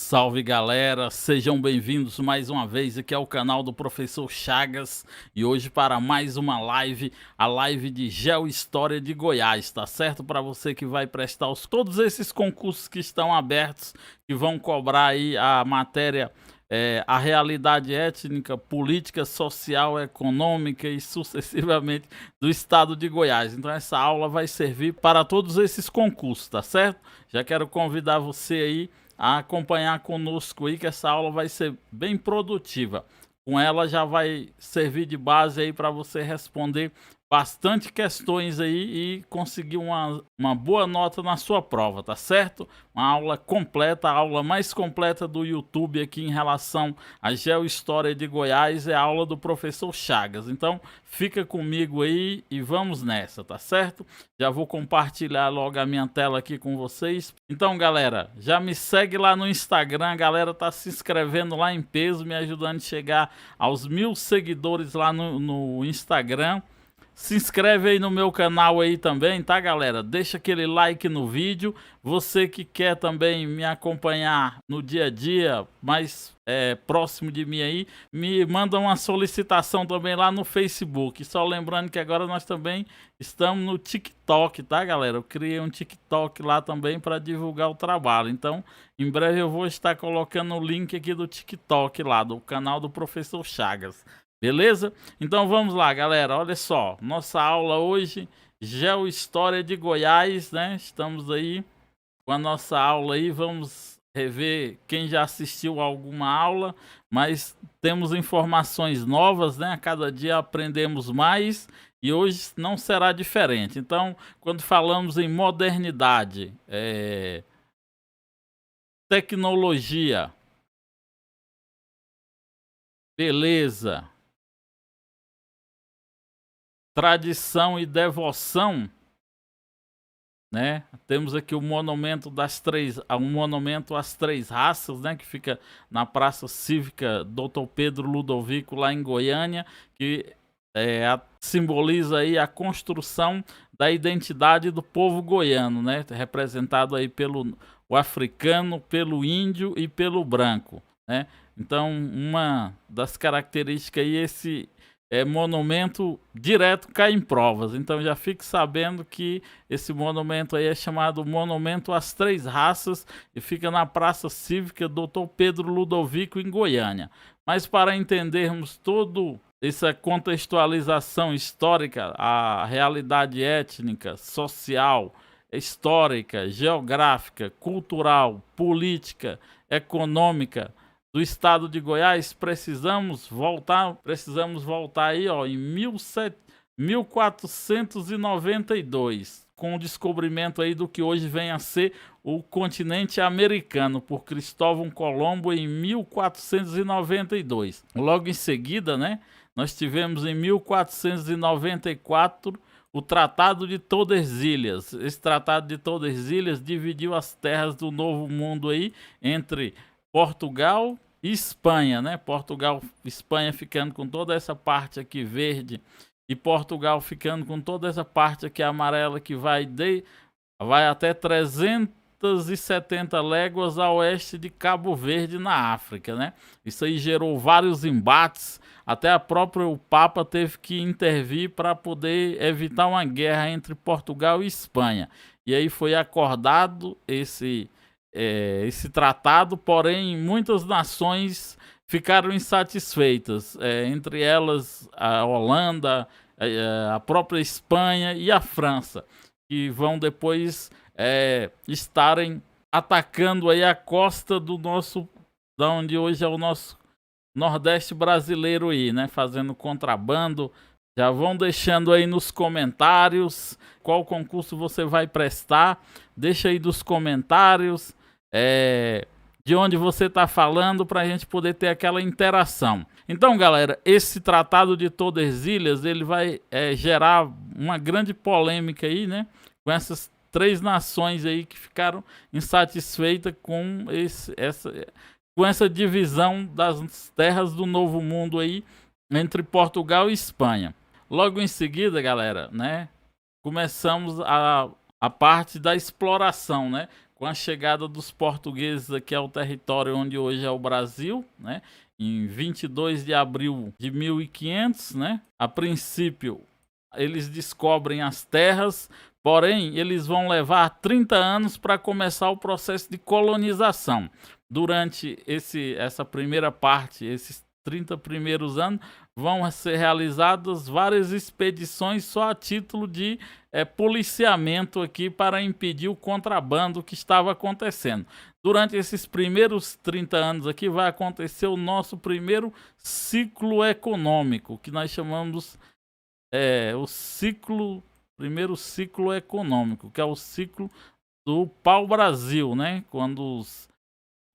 salve galera, sejam bem-vindos mais uma vez aqui ao canal do Professor Chagas e hoje para mais uma live, a live de Geohistória de Goiás, tá certo? Para você que vai prestar todos esses concursos que estão abertos, que vão cobrar aí a matéria, a realidade étnica, política, social, econômica e sucessivamente do estado de Goiás. Então essa aula vai servir para todos esses concursos, tá certo? Já quero convidar você aí a acompanhar conosco aí, que essa aula vai ser bem produtiva. Com ela já vai servir de base aí para você responder bastante questões aí e conseguir uma boa nota na sua prova, tá certo? Uma aula completa, a aula mais completa do YouTube aqui em relação à Geohistória de Goiás é a aula do Professor Chagas. Então fica comigo aí e vamos nessa, tá certo? Já vou compartilhar logo a minha tela aqui com vocês. Então galera, já me segue lá no Instagram, a galera tá se inscrevendo lá em peso, me ajudando a chegar aos 1000 seguidores lá no Instagram. Se inscreve aí no meu canal aí também, tá galera? Deixa aquele like no vídeo. Você que quer também me acompanhar no dia a dia, mais próximo de mim aí, me manda uma solicitação também lá no Facebook. Só lembrando que agora nós também estamos no TikTok, tá galera? Eu criei um TikTok lá também para divulgar o trabalho. Então, em breve eu vou estar colocando o link aqui do TikTok lá, do canal do Professor Chagas. Beleza? Então vamos lá, galera. Olha só, nossa aula hoje, Geohistória de Goiás, né? Estamos aí com a nossa aula aí. Vamos rever quem já assistiu a alguma aula, mas temos informações novas, né? A cada dia aprendemos mais e hoje não será diferente. Então, quando falamos em modernidade, tecnologia, beleza, tradição e devoção, né? Temos aqui o monumento monumento às três raças, né? Que fica na Praça Cívica Dr. Pedro Ludovico lá em Goiânia, que simboliza aí a construção da identidade do povo goiano, né? Representado aí pelo o africano, pelo índio e pelo branco, né? Então, uma das características aí esse monumento direto cai em provas, então já fique sabendo que esse monumento aí é chamado Monumento às Três Raças e fica na Praça Cívica Dr. Pedro Ludovico em Goiânia. Mas para entendermos toda essa contextualização histórica, a realidade étnica, social, histórica, geográfica, cultural, política, econômica do estado de Goiás, precisamos voltar aí, ó, em 1492, com o descobrimento aí do que hoje vem a ser o continente americano por Cristóvão Colombo em 1492. Logo em seguida, né, nós tivemos em 1494 o Tratado de Tordesilhas. Esse Tratado de Tordesilhas dividiu as terras do Novo Mundo aí entre Portugal e Espanha, né? Portugal, Espanha ficando com toda essa parte aqui verde e Portugal ficando com toda essa parte aqui amarela que vai até 370 léguas a oeste de Cabo Verde na África, né? Isso aí gerou vários embates, até o Papa teve que intervir para poder evitar uma guerra entre Portugal e Espanha. E aí foi acordado esse tratado, porém muitas nações ficaram insatisfeitas, entre elas a Holanda, a própria Espanha e a França, que vão depois estarem atacando aí a costa da onde hoje é o nosso Nordeste brasileiro aí, né, fazendo contrabando. Já vão deixando aí nos comentários qual concurso você vai prestar, deixa aí nos comentários de onde você está falando para a gente poder ter aquela interação. Então, galera, esse Tratado de Tordesilhas ele vai gerar uma grande polêmica aí, né? Com essas três nações aí que ficaram insatisfeitas com essa divisão das terras do Novo Mundo aí entre Portugal e Espanha. Logo em seguida, galera, né? Começamos a parte da exploração, né? com a chegada dos portugueses aqui ao território onde hoje é o Brasil, né, em 22 de abril de 1500, né, a princípio eles descobrem as terras, porém eles vão levar 30 anos para começar o processo de colonização. Durante essa primeira parte, esses 30 primeiros anos, vão ser realizadas várias expedições só a título de policiamento aqui para impedir o contrabando que estava acontecendo. Durante esses primeiros 30 anos aqui vai acontecer o nosso primeiro ciclo econômico, que nós chamamos primeiro ciclo econômico, que é o ciclo do pau-brasil, né? Quando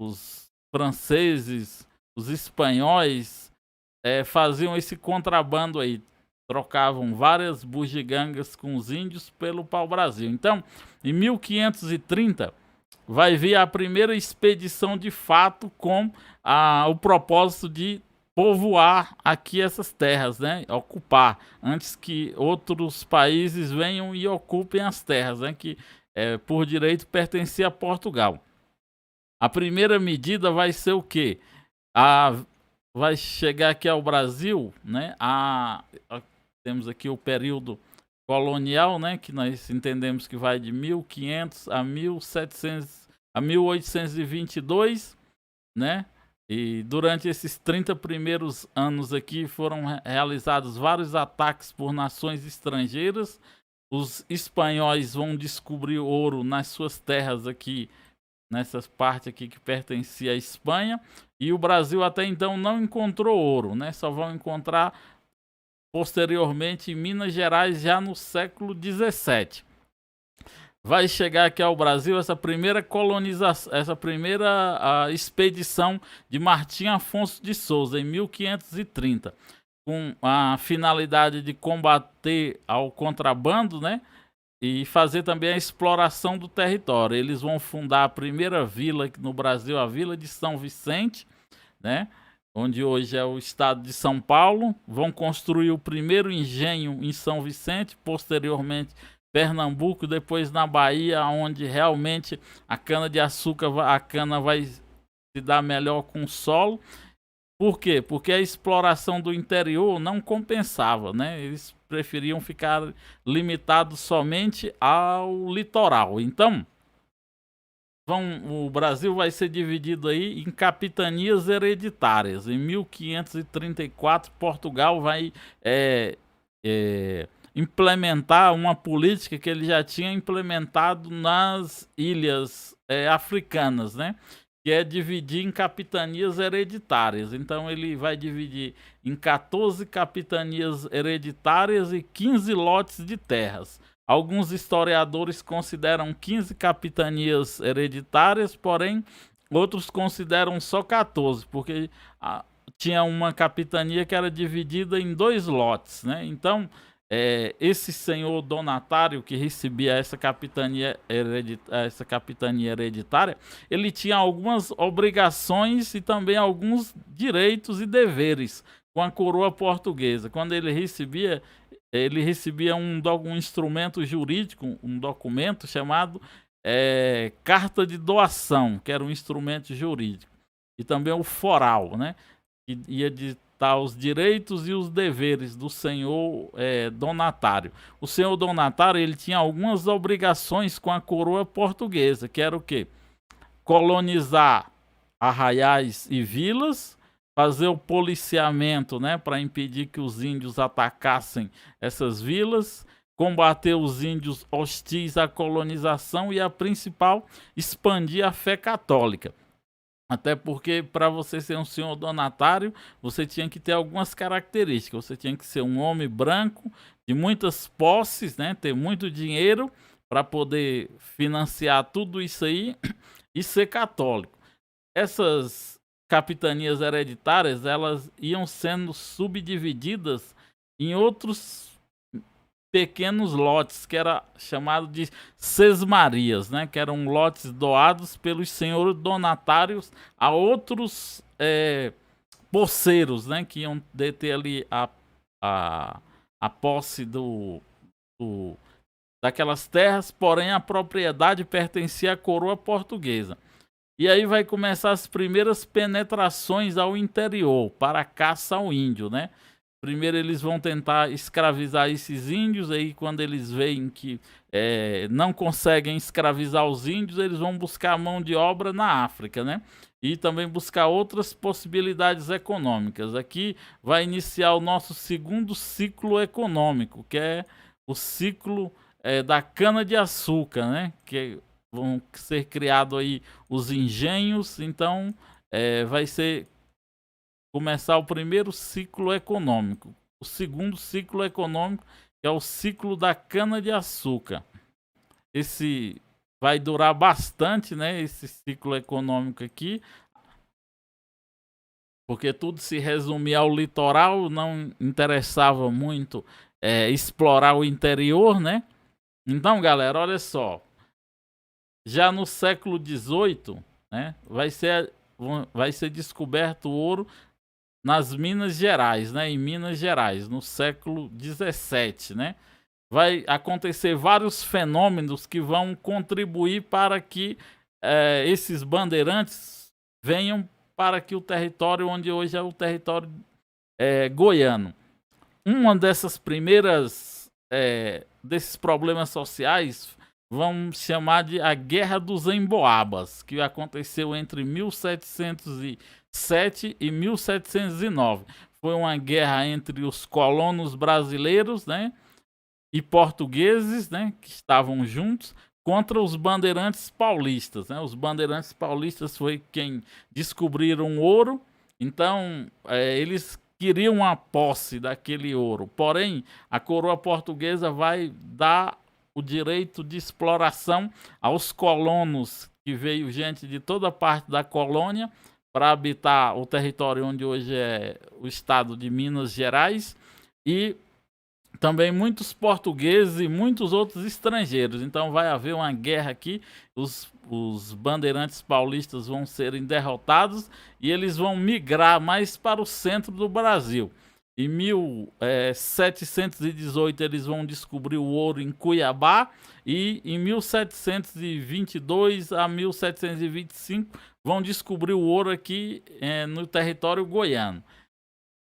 os franceses, os espanhóis faziam esse contrabando aí, trocavam várias bugigangas com os índios pelo pau-brasil. Então, em 1530, vai vir a primeira expedição de fato com o propósito de povoar aqui essas terras, né? Ocupar, antes que outros países venham e ocupem as terras, né? Que por direito pertencia a Portugal. A primeira medida vai ser o quê? Vai chegar aqui ao Brasil, né? Temos aqui o período colonial, né? Que nós entendemos que vai de 1500 a 1822, né? E durante esses 30 primeiros anos aqui foram realizados vários ataques por nações estrangeiras. Os espanhóis vão descobrir ouro nas suas terras aqui, nessas partes aqui que pertencia à Espanha, e o Brasil até então não encontrou ouro, né? Só vão encontrar posteriormente em Minas Gerais já no século 17. Vai chegar aqui ao Brasil essa primeira colonização, essa primeira expedição de Martim Afonso de Souza em 1530, com a finalidade de combater ao contrabando, né? E fazer também a exploração do território. Eles vão fundar a primeira vila aqui no Brasil, a Vila de São Vicente, né? Onde hoje é o estado de São Paulo. Vão construir o primeiro engenho em São Vicente, posteriormente Pernambuco, depois na Bahia, onde realmente a cana-de-açúcar, a cana vai se dar melhor com o solo. Por quê? Porque a exploração do interior não compensava, né? Eles preferiam ficar limitados somente ao litoral. Então, o Brasil vai ser dividido aí em capitanias hereditárias. Em 1534, Portugal vai implementar uma política que ele já tinha implementado nas ilhas africanas, né? Que é dividir em capitanias hereditárias. Então ele vai dividir em 14 capitanias hereditárias e 15 lotes de terras. Alguns historiadores consideram 15 capitanias hereditárias, porém outros consideram só 14, porque tinha uma capitania que era dividida em 2 lotes, né? Então esse senhor donatário que recebia essa capitania hereditária, ele tinha algumas obrigações e também alguns direitos e deveres com a coroa portuguesa. Quando ele recebia um instrumento jurídico, um documento chamado carta de doação, que era um instrumento jurídico, e também o foral, né, que ia ditar os direitos e os deveres do senhor donatário. O senhor donatário, ele tinha algumas obrigações com a coroa portuguesa, que era o quê? Colonizar arraiais e vilas, fazer o policiamento, né, para impedir que os índios atacassem essas vilas, combater os índios hostis à colonização e, a principal, expandir a fé católica. Até porque, para você ser um senhor donatário, você tinha que ter algumas características. Você tinha que ser um homem branco, de muitas posses, né? Ter muito dinheiro para poder financiar tudo isso aí e ser católico. Essas capitanias hereditárias, elas iam sendo subdivididas em outros pequenos lotes, que era chamado de sesmarias, né? Que eram lotes doados pelos senhores donatários a outros poceiros, né? Que iam deter ali a posse daquelas terras, porém a propriedade pertencia à coroa portuguesa. E aí vai começar as primeiras penetrações ao interior, para a caça ao índio, né? Primeiro eles vão tentar escravizar esses índios, aí quando eles veem que não conseguem escravizar os índios, eles vão buscar mão de obra na África, né? E também buscar outras possibilidades econômicas. Aqui vai iniciar o nosso segundo ciclo econômico, que é o ciclo da cana-de-açúcar, né? Que vão ser criados aí os engenhos, então vai começar o primeiro ciclo econômico. O segundo ciclo econômico é o ciclo da cana-de-açúcar. Esse vai durar bastante, né? Esse ciclo econômico aqui, porque tudo se resumia ao litoral, não interessava muito explorar o interior, né? Então, galera, olha só. Já no século XVIII, né, vai ser descoberto ouro nas Minas Gerais, né, em Minas Gerais, no século XVII, né. Vai acontecer vários fenômenos que vão contribuir para que esses bandeirantes venham para que o território onde hoje é o território goiano. Uma dessas primeiras desses problemas sociais vamos chamar de a Guerra dos Emboabas, que aconteceu entre 1707 e 1709. Foi uma guerra entre os colonos brasileiros, né, e portugueses, né, que estavam juntos, contra os bandeirantes paulistas, né? Os bandeirantes paulistas foi quem descobriram ouro, então eles queriam a posse daquele ouro. Porém, a coroa portuguesa vai dar o direito de exploração aos colonos, que veio gente de toda parte da colônia para habitar o território onde hoje é o estado de Minas Gerais, e também muitos portugueses e muitos outros estrangeiros. Então vai haver uma guerra aqui, os bandeirantes paulistas vão serem derrotados e eles vão migrar mais para o centro do Brasil. Em 1718 eles vão descobrir o ouro em Cuiabá, e em 1722 a 1725 vão descobrir o ouro aqui no território goiano.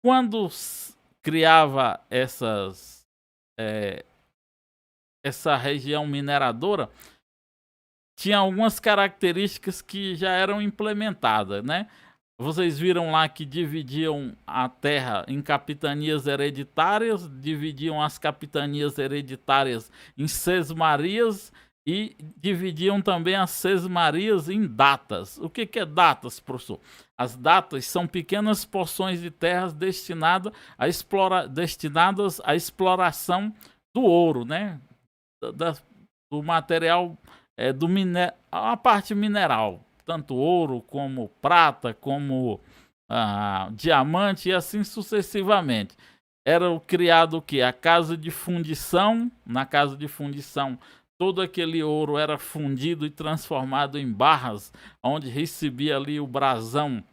Quando criava essa região mineradora, tinha algumas características que já eram implementadas, né? Vocês viram lá que dividiam a terra em capitanias hereditárias, dividiam as capitanias hereditárias em sesmarias e dividiam também as sesmarias em datas. O que é datas, professor? As datas são pequenas porções de terras destinadas à exploração do ouro, né? Do material, a parte mineral. Tanto ouro, como prata, como diamante e assim sucessivamente. Era criado o que? A casa de fundição. Na casa de fundição, todo aquele ouro era fundido e transformado em barras, onde recebia ali o brasão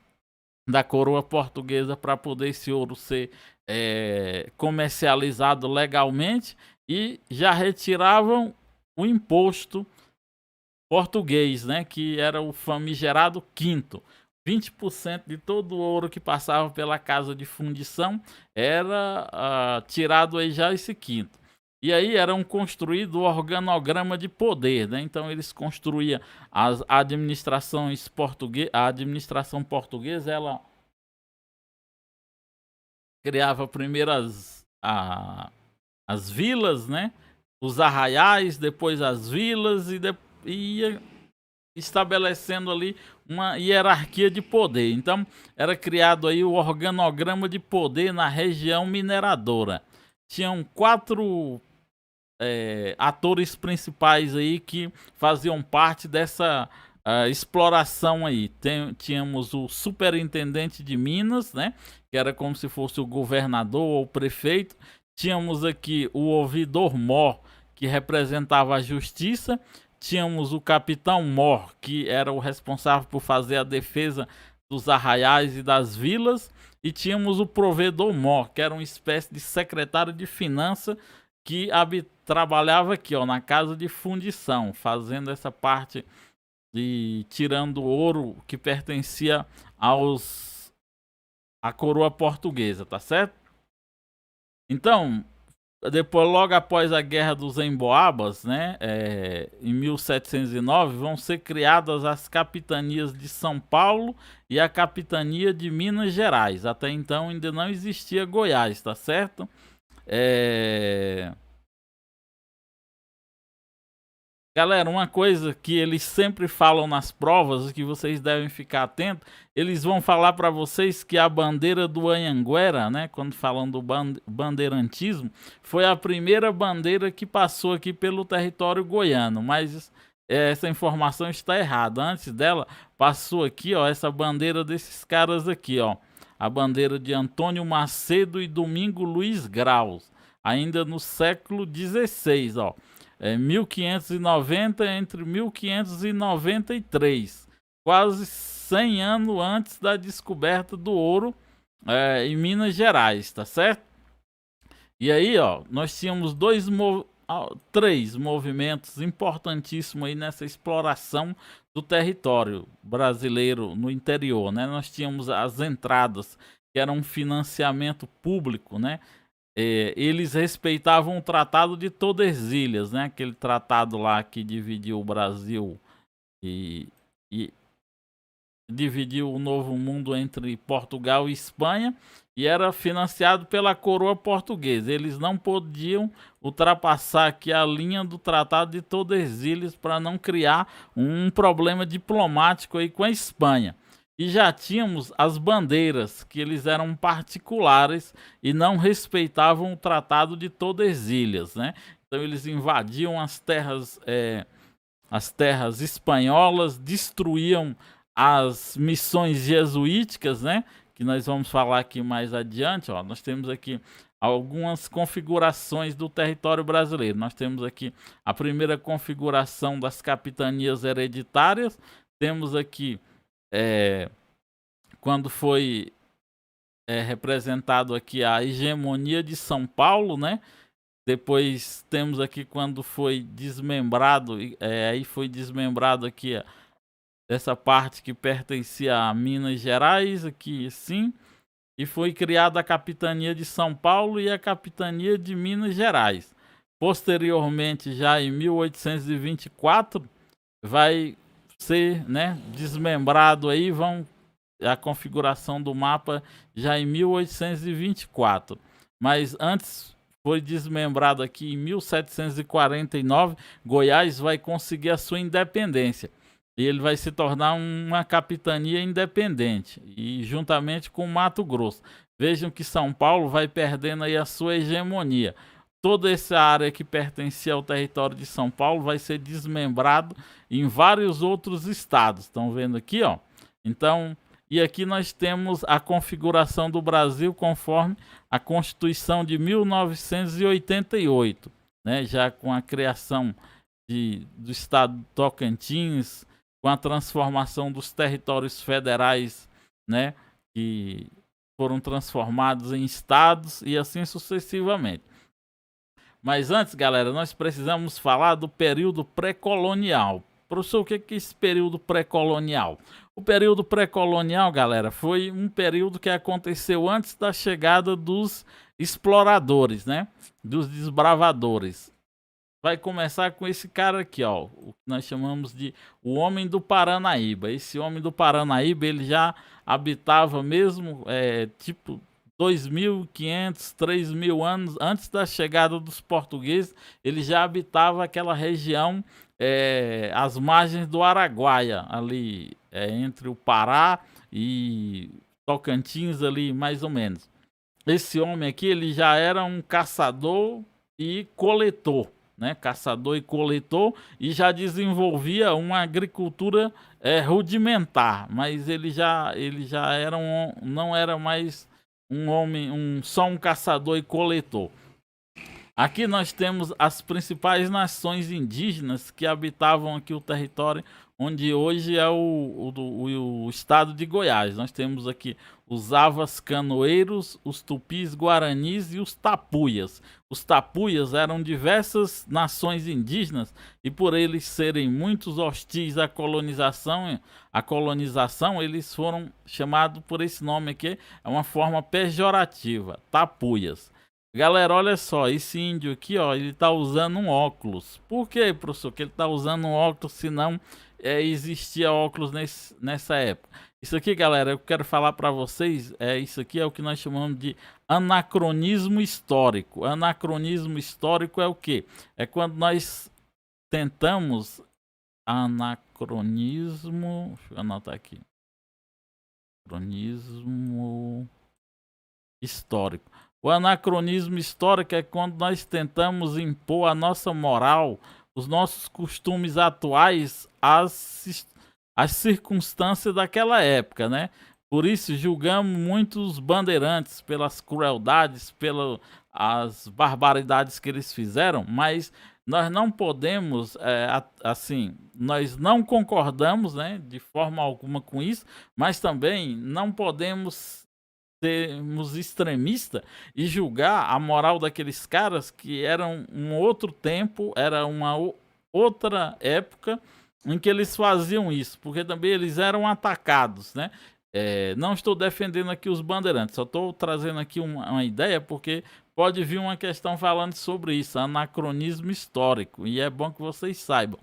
da coroa portuguesa para poder esse ouro ser comercializado legalmente, e já retiravam o imposto português, né, que era o famigerado quinto. 20% de todo o ouro que passava pela casa de fundição era tirado aí já esse quinto. E aí eram construído o organograma de poder, né? Então eles construíam a administração portuguesa, ela criava primeiro as vilas, né? Os arraiais, depois as vilas, e ia estabelecendo ali uma hierarquia de poder. Então era criado aí o organograma de poder na região mineradora. Tinham 4 atores principais aí que faziam parte dessa exploração aí. Tínhamos o superintendente de Minas, né, que era como se fosse o governador ou o prefeito. Tínhamos aqui o ouvidor-mor, que representava a justiça. Tínhamos o capitão-mor, que era o responsável por fazer a defesa dos arraiais e das vilas. E tínhamos o provedor-mor, que era uma espécie de secretário de finanças que trabalhava aqui, ó, na casa de fundição, fazendo essa parte de tirando ouro que pertencia à coroa portuguesa, tá certo? Então, depois, logo após a Guerra dos Emboabas, né, em 1709, vão ser criadas as capitanias de São Paulo e a capitania de Minas Gerais. Até então ainda não existia Goiás, tá certo? Galera, uma coisa que eles sempre falam nas provas, que vocês devem ficar atentos, eles vão falar para vocês que a bandeira do Anhanguera, né, quando falam do bandeirantismo, foi a primeira bandeira que passou aqui pelo território goiano, mas essa informação está errada. Antes dela, passou aqui, ó, essa bandeira desses caras aqui, ó, a bandeira de Antônio Macedo e Domingo Luiz Graus, ainda no século XVI, ó. 1590 entre 1593, quase 100 anos antes da descoberta do ouro em Minas Gerais, tá certo? E aí, ó, nós tínhamos três movimentos importantíssimos aí nessa exploração do território brasileiro no interior, né? Nós tínhamos as entradas, que eram um financiamento público, né? Eles respeitavam o Tratado de Tordesilhas, né? Aquele tratado lá que dividiu o Brasil e dividiu o Novo Mundo entre Portugal e Espanha, e era financiado pela coroa portuguesa. Eles não podiam ultrapassar aqui a linha do Tratado de Tordesilhas para não criar um problema diplomático aí com a Espanha. E já tínhamos as bandeiras, que eles eram particulares e não respeitavam o Tratado de Tordesilhas, né? Então eles invadiam as terras espanholas, destruíam as missões jesuíticas, né? Que nós vamos falar aqui mais adiante, ó. Nós temos aqui algumas configurações do território brasileiro. Nós temos aqui a primeira configuração das capitanias hereditárias. Temos aqui quando foi representado aqui a hegemonia de São Paulo, né? Depois temos aqui quando foi desmembrado, aí foi desmembrado aqui essa parte que pertencia a Minas Gerais, aqui assim, e foi criada a capitania de São Paulo e a capitania de Minas Gerais. Posteriormente, já em 1824, vai ser, né, desmembrado aí, a configuração do mapa já em 1824. Mas antes foi desmembrado aqui em 1749, Goiás vai conseguir a sua independência. E ele vai se tornar uma capitania independente, e juntamente com Mato Grosso. Vejam que São Paulo vai perdendo aí a sua hegemonia. Toda essa área que pertencia ao território de São Paulo vai ser desmembrado em vários outros estados. Estão vendo aqui, ó? Então, e aqui nós temos a configuração do Brasil conforme a Constituição de 1988, né? Já com a criação do estado do Tocantins, com a transformação dos territórios federais, né? Que foram transformados em estados e assim sucessivamente. Mas antes, galera, nós precisamos falar do período pré-colonial. Professor, o que é esse período pré-colonial? O período pré-colonial, galera, foi um período que aconteceu antes da chegada dos exploradores, né? Dos desbravadores. Vai começar com esse cara aqui, ó, o que nós chamamos de o Homem do Paranaíba. Esse Homem do Paranaíba, ele já habitava mesmo, tipo 2.500, 3.000 anos antes da chegada dos portugueses, ele já habitava aquela região, às margens do Araguaia, ali entre o Pará e Tocantins, ali mais ou menos. Esse homem aqui, ele já era um caçador e coletor, né? Caçador e coletor, e já desenvolvia uma agricultura rudimentar, mas ele já era não era mais um homem, só um caçador e coletor. Aqui nós temos as principais nações indígenas que habitavam aqui o território onde hoje é o estado de Goiás. Nós temos aqui os Avas Canoeiros, os Tupis Guaranis e os Tapuias. Os Tapuias eram diversas nações indígenas e por eles serem muitos hostis à colonização, eles foram chamados por esse nome aqui, é uma forma pejorativa, Tapuias. Galera, olha só, esse índio aqui, ó, ele tá usando um óculos. Por que, professor, que ele tá usando um óculos, se não existia óculos nessa época? Isso aqui, galera, eu quero falar para vocês, isso aqui é o que nós chamamos de anacronismo histórico. Anacronismo histórico é o quê? É quando nós tentamos anacronismo, deixa eu anotar aqui. Anacronismo histórico. O anacronismo histórico é quando nós tentamos impor a nossa moral, os nossos costumes atuais às circunstâncias daquela época, né? Por isso julgamos muitos bandeirantes pelas crueldades, pelas barbaridades que eles fizeram, mas nós não podemos, assim, nós não concordamos, né, de forma alguma com isso, mas também não podemos sermos extremistas e julgar a moral daqueles caras que eram um outro tempo, era uma outra época em que eles faziam isso, porque também eles eram atacados, né? Não estou defendendo aqui os bandeirantes, só estou trazendo aqui uma ideia, porque pode vir uma questão falando sobre isso, anacronismo histórico, e é bom que vocês saibam.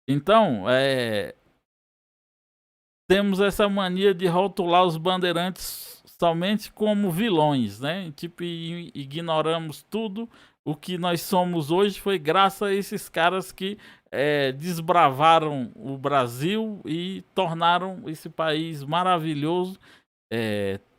Então, temos essa mania de rotular os bandeirantes somente como vilões, né? Tipo, ignoramos tudo o que nós somos hoje foi graças a esses caras que desbravaram o Brasil e tornaram esse país maravilhoso,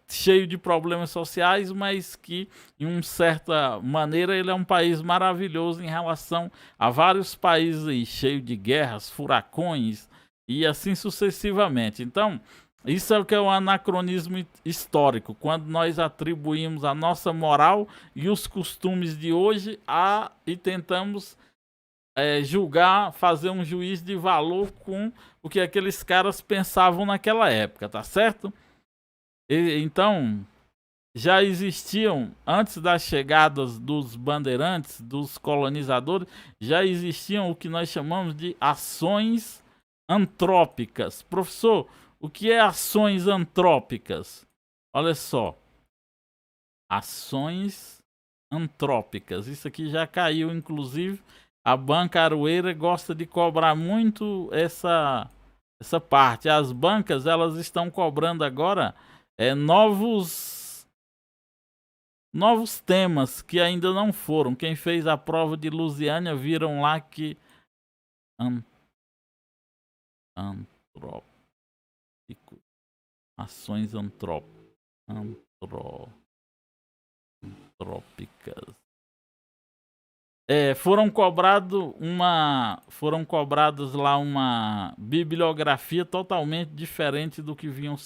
cheio de problemas sociais, mas que, em uma certa maneira, ele é um país maravilhoso em relação a vários países aí, cheio de guerras, furacões e assim sucessivamente. Então, isso é o que é o anacronismo histórico, quando nós atribuímos a nossa moral e os costumes de hoje e tentamos julgar, fazer um juízo de valor com o que aqueles caras pensavam naquela época, tá certo? Então, já existiam, antes das chegadas dos bandeirantes, dos colonizadores, já existiam o que nós chamamos de ações antrópicas. Professor, o que é ações antrópicas? Olha só. Ações antrópicas. Isso aqui já caiu, inclusive. A banca Aroeira gosta de cobrar muito essa parte. As bancas, elas estão cobrando agora novos temas que ainda não foram. Quem fez a prova de Lusiânia viram lá que antrópico. Ações antrópicas. Foram cobradas lá uma bibliografia totalmente diferente do que vinham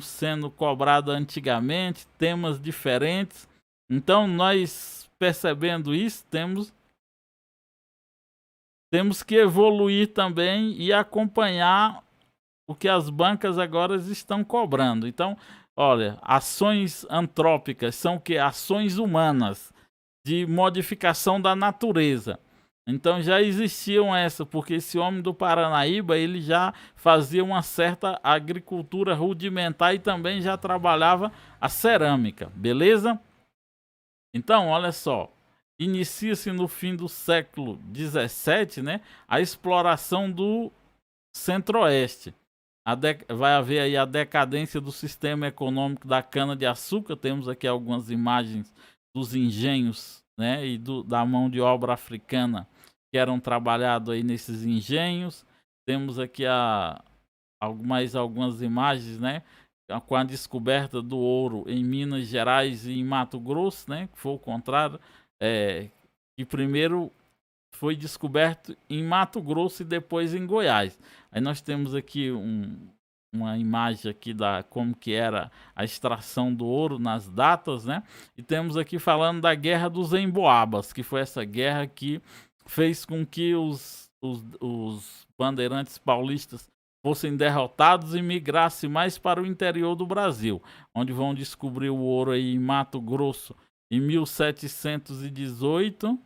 sendo cobradas antigamente, temas diferentes. Então, nós percebendo isso, temos que evoluir também e acompanhar o que as bancas agora estão cobrando. Então, olha, ações antrópicas são o que? Ações humanas de modificação da natureza. Então já existiam essa, porque esse homem do Paranaíba, ele já fazia uma certa agricultura rudimentar e também já trabalhava a cerâmica, beleza? Então, olha só, inicia-se no fim do século 17, né, a exploração do Centro-Oeste. Vai haver aí a decadência do sistema econômico da cana-de-açúcar. Temos aqui algumas imagens dos engenhos, né, e da mão de obra africana que eram trabalhados aí nesses engenhos. Temos aqui mais algumas imagens, né, com a descoberta do ouro em Minas Gerais e em Mato Grosso, né, que foi o contrário, que primeiro foi descoberto em Mato Grosso e depois em Goiás. Aí nós temos aqui uma imagem aqui como que era a extração do ouro nas datas, né? E temos aqui falando da Guerra dos Emboabas, que foi essa guerra que fez com que os os bandeirantes paulistas fossem derrotados e migrassem mais para o interior do Brasil, onde vão descobrir o ouro aí em Mato Grosso em 1718,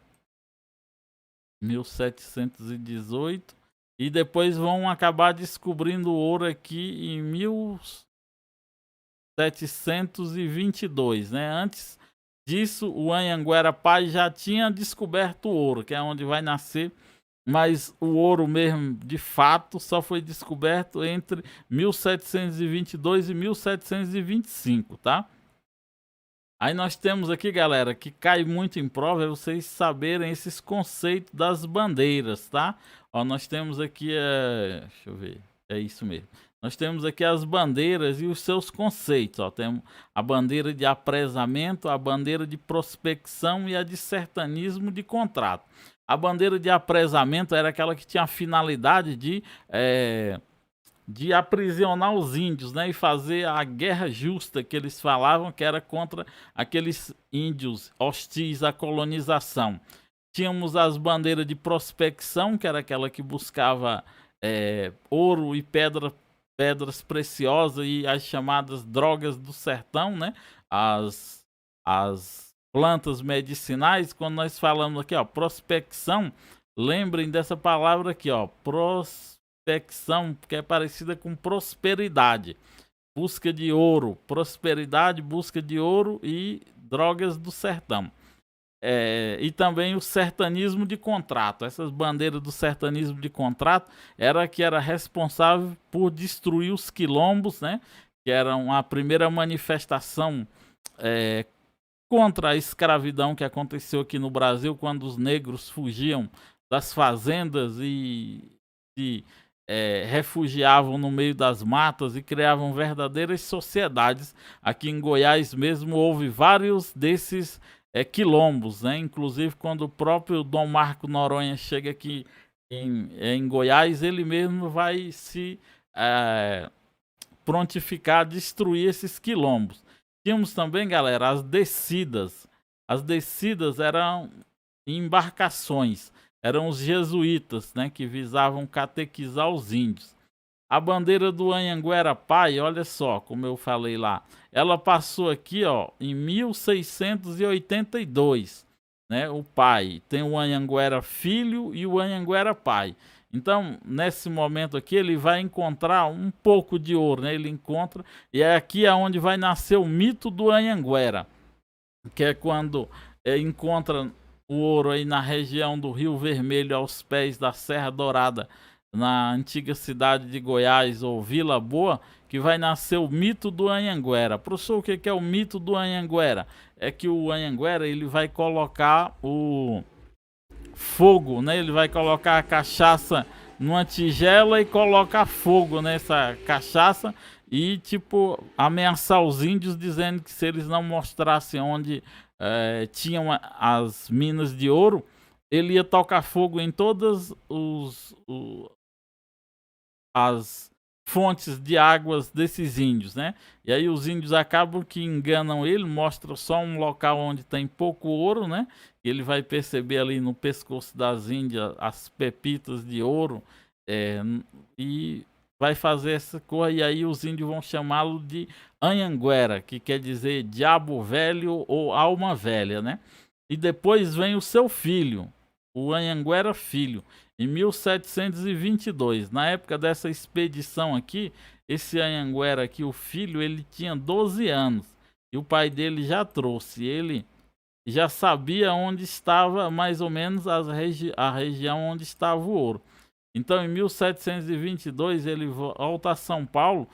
e depois vão acabar descobrindo o ouro aqui em 1722, né? Antes disso, o Anhanguera Pai já tinha descoberto o ouro, que é onde vai nascer, mas o ouro mesmo, de fato, só foi descoberto entre 1722 e 1725, tá? Aí nós temos aqui, galera, que cai muito em prova é vocês saberem esses conceitos das bandeiras, tá? Ó, nós temos aqui, deixa eu ver, é isso mesmo. Nós temos aqui as bandeiras e os seus conceitos, ó. Temos a bandeira de apresamento, a bandeira de prospecção e a de sertanismo de contrato. A bandeira de apresamento era aquela que tinha a finalidade de aprisionar os índios, né, e fazer a guerra justa que eles falavam, que era contra aqueles índios hostis à colonização. Tínhamos as bandeiras de prospecção, que era aquela que buscava ouro e pedras preciosas e as chamadas drogas do sertão, né, as plantas medicinais. Quando nós falamos aqui, ó, prospecção, lembrem dessa palavra aqui, ó, prospecção, que é parecida com prosperidade, busca de ouro, prosperidade, busca de ouro e drogas do sertão. E também o sertanismo de contrato. Essas bandeiras do sertanismo de contrato era que era responsável por destruir os quilombos, né? Que eram a primeira manifestação contra a escravidão que aconteceu aqui no Brasil, quando os negros fugiam das fazendas e refugiavam no meio das matas e criavam verdadeiras sociedades. Aqui em Goiás mesmo houve vários desses quilombos, né? Inclusive quando o próprio Dom Marco Noronha chega aqui em Goiás, ele mesmo vai se prontificar a destruir esses quilombos. Tínhamos também, galera, as descidas. As descidas eram embarcações. Eram os jesuítas, né, que visavam catequizar os índios. A bandeira do Anhanguera Pai, olha só, como eu falei lá, ela passou aqui, ó, em 1682, né? O pai tem o Anhanguera Filho e o Anhanguera Pai. Então, nesse momento aqui, ele vai encontrar um pouco de ouro, né? Ele encontra, e é aqui aonde vai nascer o mito do Anhanguera, que é quando encontra o ouro aí na região do Rio Vermelho, aos pés da Serra Dourada, na antiga cidade de Goiás, ou Vila Boa, que vai nascer o mito do Anhanguera. Professor, o que é o mito do Anhanguera? É que o Anhanguera, ele vai colocar o fogo, né? Ele vai colocar a cachaça numa tigela e colocar fogo nessa cachaça e, tipo, ameaçar os índios, dizendo que se eles não mostrassem onde tinham as minas de ouro, ele ia tocar fogo em todas as fontes de águas desses índios, né? E aí os índios acabam que enganam ele, mostram só um local onde tem pouco ouro, né? E ele vai perceber ali no pescoço das índias as pepitas de ouro, e vai fazer essa coisa, e aí os índios vão chamá-lo de Anhanguera, que quer dizer diabo velho ou alma velha, né? E depois vem o seu filho, o Anhanguera Filho, em 1722. Na época dessa expedição aqui, esse Anhanguera aqui, o filho, ele tinha 12 anos. E o pai dele já trouxe. Ele já sabia onde estava, mais ou menos, a região onde estava o ouro. Então, em 1722, ele volta a São Paulo,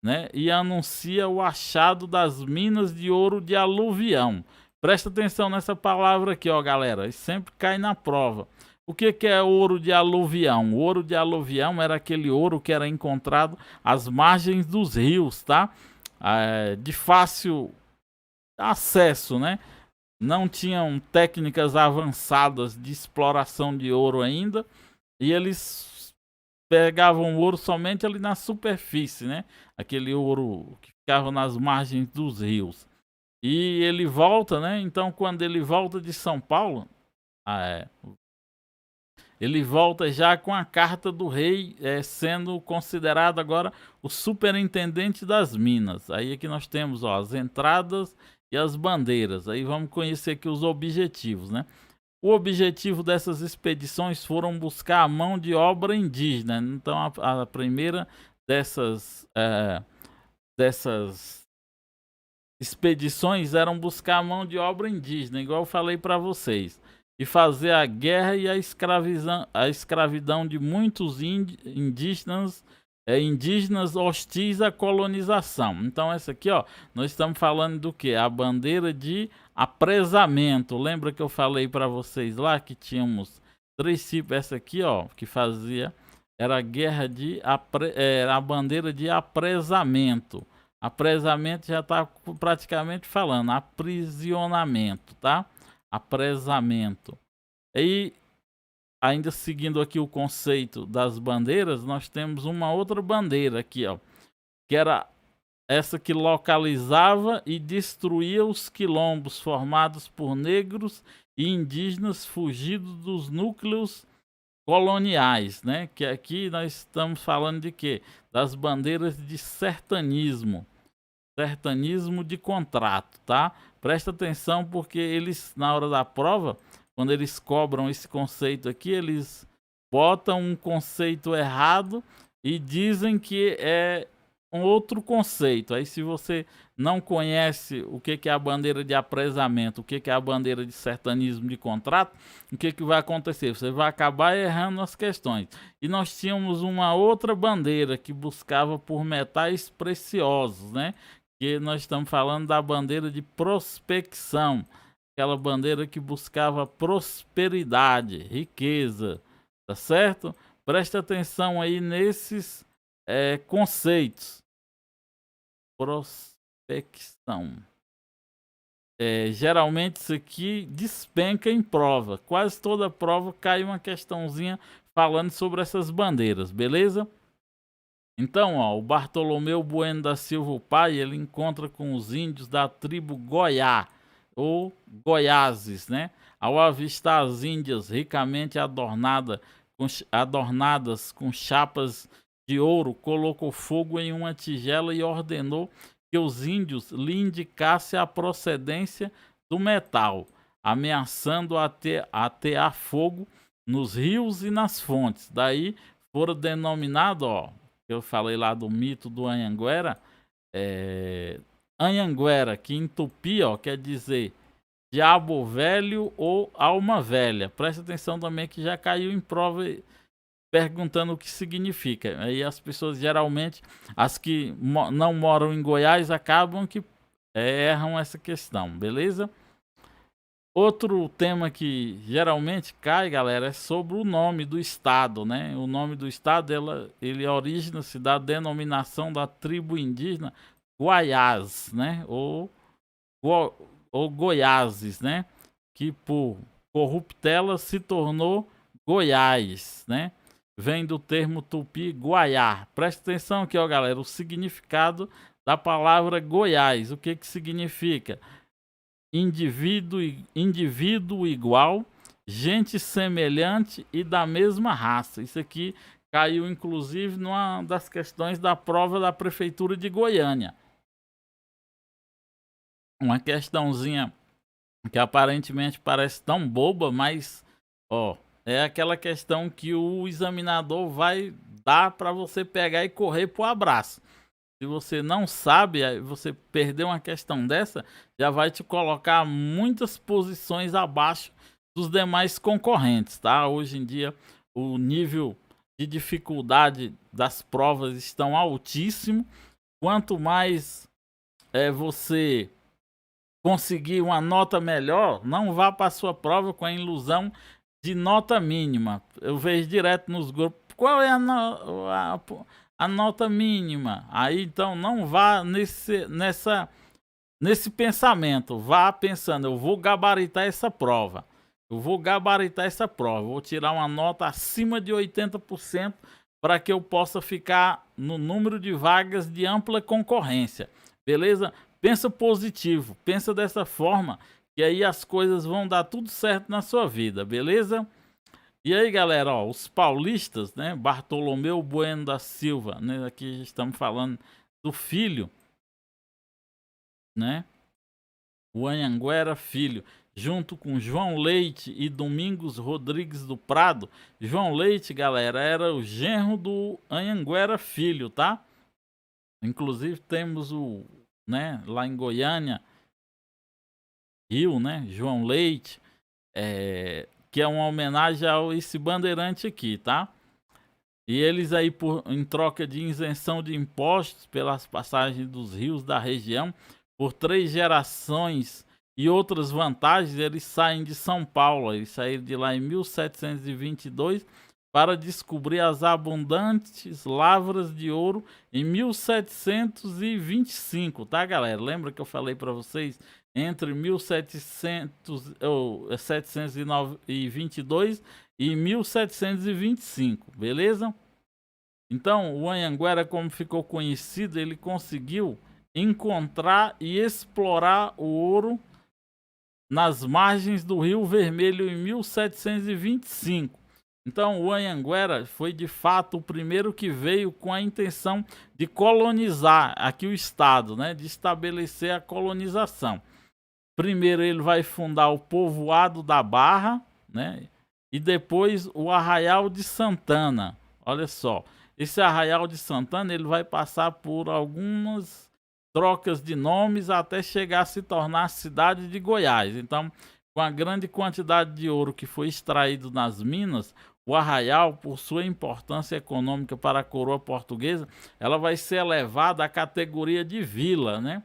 né, e anuncia o achado das minas de ouro de aluvião. Presta atenção nessa palavra aqui, ó, galera. E sempre cai na prova. O que é ouro de aluvião? O ouro de aluvião era aquele ouro que era encontrado às margens dos rios, tá? De fácil acesso, né? Não tinham técnicas avançadas de exploração de ouro ainda, e eles pegavam o ouro somente ali na superfície, né? Aquele ouro que ficava nas margens dos rios. E ele volta, né? Então, quando ele volta de São Paulo, ele volta já com a carta do rei, sendo considerado agora o superintendente das minas. Aí aqui nós temos, ó, as entradas e as bandeiras. Aí vamos conhecer aqui os objetivos, né? O objetivo dessas expedições foram buscar a mão de obra indígena. Então a primeira dessas expedições eram buscar a mão de obra indígena, igual eu falei para vocês, e fazer a guerra e a escravidão de muitos indígenas hostis à colonização. Então essa aqui, ó, nós estamos falando do que? A bandeira de apresamento. Lembra que eu falei para vocês lá que tínhamos 3 tipos? Essa aqui, ó, que fazia era a guerra de a bandeira de apresamento. Apresamento já está praticamente falando, aprisionamento, tá? Apresamento. E ainda seguindo aqui o conceito das bandeiras, nós temos uma outra bandeira aqui, ó, que era essa que localizava e destruía os quilombos formados por negros e indígenas fugidos dos núcleos coloniais, né? Que aqui nós estamos falando de quê? Das bandeiras de sertanismo de contrato, tá? Presta atenção porque eles, na hora da prova, quando eles cobram esse conceito aqui, eles botam um conceito errado e dizem que é um outro conceito. Aí se você não conhece o que é a bandeira de apresamento, o que é a bandeira de sertanismo de contrato, o que vai acontecer? Você vai acabar errando as questões. E nós tínhamos uma outra bandeira que buscava por metais preciosos, né? Que nós estamos falando da bandeira de prospecção, aquela bandeira que buscava prosperidade, riqueza, tá certo? Presta atenção aí nesses conceitos. Prospecção. Geralmente isso aqui despenca em prova. Quase toda prova cai uma questãozinha falando sobre essas bandeiras, beleza? Então, ó, o Bartolomeu Bueno da Silva, o pai, ele encontra com os índios da tribo Goiá, ou Goiáses, né? Ao avistar as índias ricamente adornadas com chapas de ouro, colocou fogo em uma tigela e ordenou que os índios lhe indicassem a procedência do metal, ameaçando atear fogo nos rios e nas fontes. Daí foram denominados, ó, eu falei lá do mito do Anhanguera, Anhanguera, que em tupi, ó, quer dizer diabo velho ou alma velha. Presta atenção também que já caiu em prova perguntando o que significa. Aí as pessoas geralmente, as que não moram em Goiás, acabam que erram essa questão, beleza? Outro tema que geralmente cai, galera, é sobre o nome do estado, né? O nome do estado, ele origina-se da denominação da tribo indígena Guaiás, né? Ou Goiáses, né? Que por corruptela se tornou Goiás, né? Vem do termo tupi Guaiá. Presta atenção aqui, ó, galera, o significado da palavra Goiás. O que significa? Indivíduo igual, gente semelhante e da mesma raça. Isso aqui caiu inclusive numa das questões da prova da prefeitura de Goiânia. Uma questãozinha que aparentemente parece tão boba, mas ó, é aquela questão que o examinador vai dar para você pegar e correr pro abraço. Se você não sabe, você perdeu uma questão dessa, já vai te colocar muitas posições abaixo dos demais concorrentes, tá? Hoje em dia, o nível de dificuldade das provas estão altíssimo. Quanto mais você conseguir uma nota melhor, não vá para a sua prova com a ilusão de nota mínima. Eu vejo direto nos grupos, qual é a nota mínima? Aí então não vá nesse pensamento, vá pensando, eu vou gabaritar essa prova. Vou tirar uma nota acima de 80% para que eu possa ficar no número de vagas de ampla concorrência. Beleza? Pensa positivo, pensa dessa forma, que aí as coisas vão dar tudo certo na sua vida, beleza? E aí, galera, ó, os paulistas, né, Bartolomeu Bueno da Silva, né, aqui estamos falando do filho, né, o Anhanguera Filho, junto com João Leite e Domingos Rodrigues do Prado. João Leite, galera, era o genro do Anhanguera Filho, tá? Inclusive temos o, né, lá em Goiânia, Rio, né, João Leite, que é uma homenagem a esse bandeirante aqui, tá? E eles aí, em troca de isenção de impostos pelas passagens dos rios da região, por 3 gerações e outras vantagens, eles saem de São Paulo. Eles saíram de lá em 1722 para descobrir as abundantes lavras de ouro em 1725, tá, galera? Lembra que eu falei para vocês entre 1700 ou 722 e 1725, beleza? Então, o Anhanguera, como ficou conhecido, ele conseguiu encontrar e explorar o ouro nas margens do Rio Vermelho em 1725. Então, o Anhanguera foi de fato o primeiro que veio com a intenção de colonizar aqui o estado, né, de estabelecer a colonização. Primeiro ele vai fundar o povoado da Barra, né, e depois o Arraial de Santana. Olha só, esse Arraial de Santana ele vai passar por algumas trocas de nomes até chegar a se tornar a cidade de Goiás. Então, com a grande quantidade de ouro que foi extraído nas minas, o Arraial, por sua importância econômica para a coroa portuguesa, ela vai ser elevada à categoria de vila, né?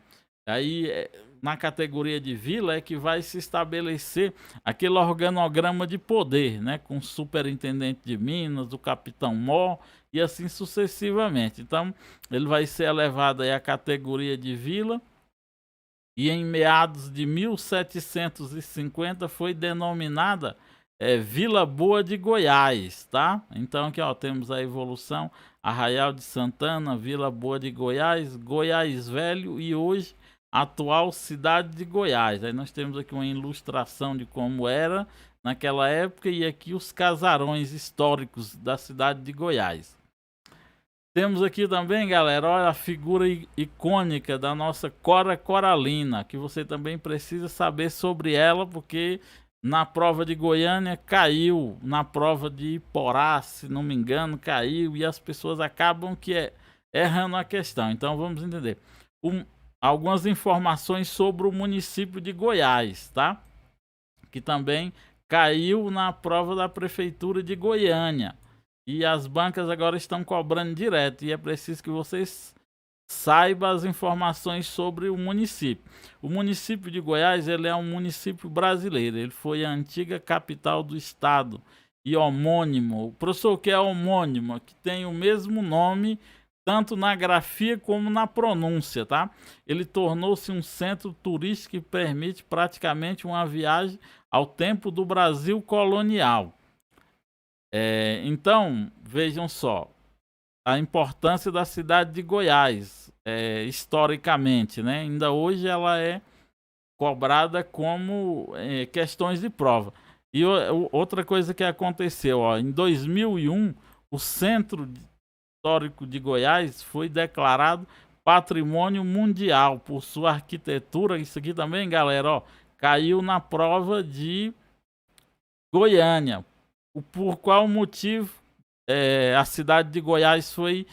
Aí, na categoria de vila é que vai se estabelecer aquele organograma de poder, né? Com o superintendente de Minas, o capitão Mó e assim sucessivamente. Então, ele vai ser elevado aí à categoria de vila e em meados de 1750 foi denominada Vila Boa de Goiás, tá? Então aqui ó, temos a evolução, Arraial de Santana, Vila Boa de Goiás, Goiás Velho e hoje atual cidade de Goiás. Aí nós temos aqui uma ilustração de como era naquela época e aqui os casarões históricos da cidade de Goiás. Temos aqui também, galera, olha a figura icônica da nossa Cora Coralina, que você também precisa saber sobre ela, porque na prova de Goiânia caiu, na prova de Iporá, se não me engano, caiu, e as pessoas acabam errando a questão. Então vamos entender. Algumas informações sobre o município de Goiás, tá? Que também caiu na prova da prefeitura de Goiânia. E as bancas agora estão cobrando direto. E é preciso que vocês saibam as informações sobre o município. O município de Goiás ele é um município brasileiro. Ele foi a antiga capital do estado. E homônimo. O professor, o que é homônimo? Que tem o mesmo nome tanto na grafia como na pronúncia, tá? Ele tornou-se um centro turístico que permite praticamente uma viagem ao tempo do Brasil colonial. Então, vejam só, a importância da cidade de Goiás, historicamente, né? Ainda hoje ela é cobrada como questões de prova. E outra coisa que aconteceu, ó, em 2001, o Centro Histórico de Goiás foi declarado Patrimônio Mundial por sua arquitetura. Isso aqui também, galera, ó, caiu na prova de Goiânia. Por qual motivo a cidade de Goiás foi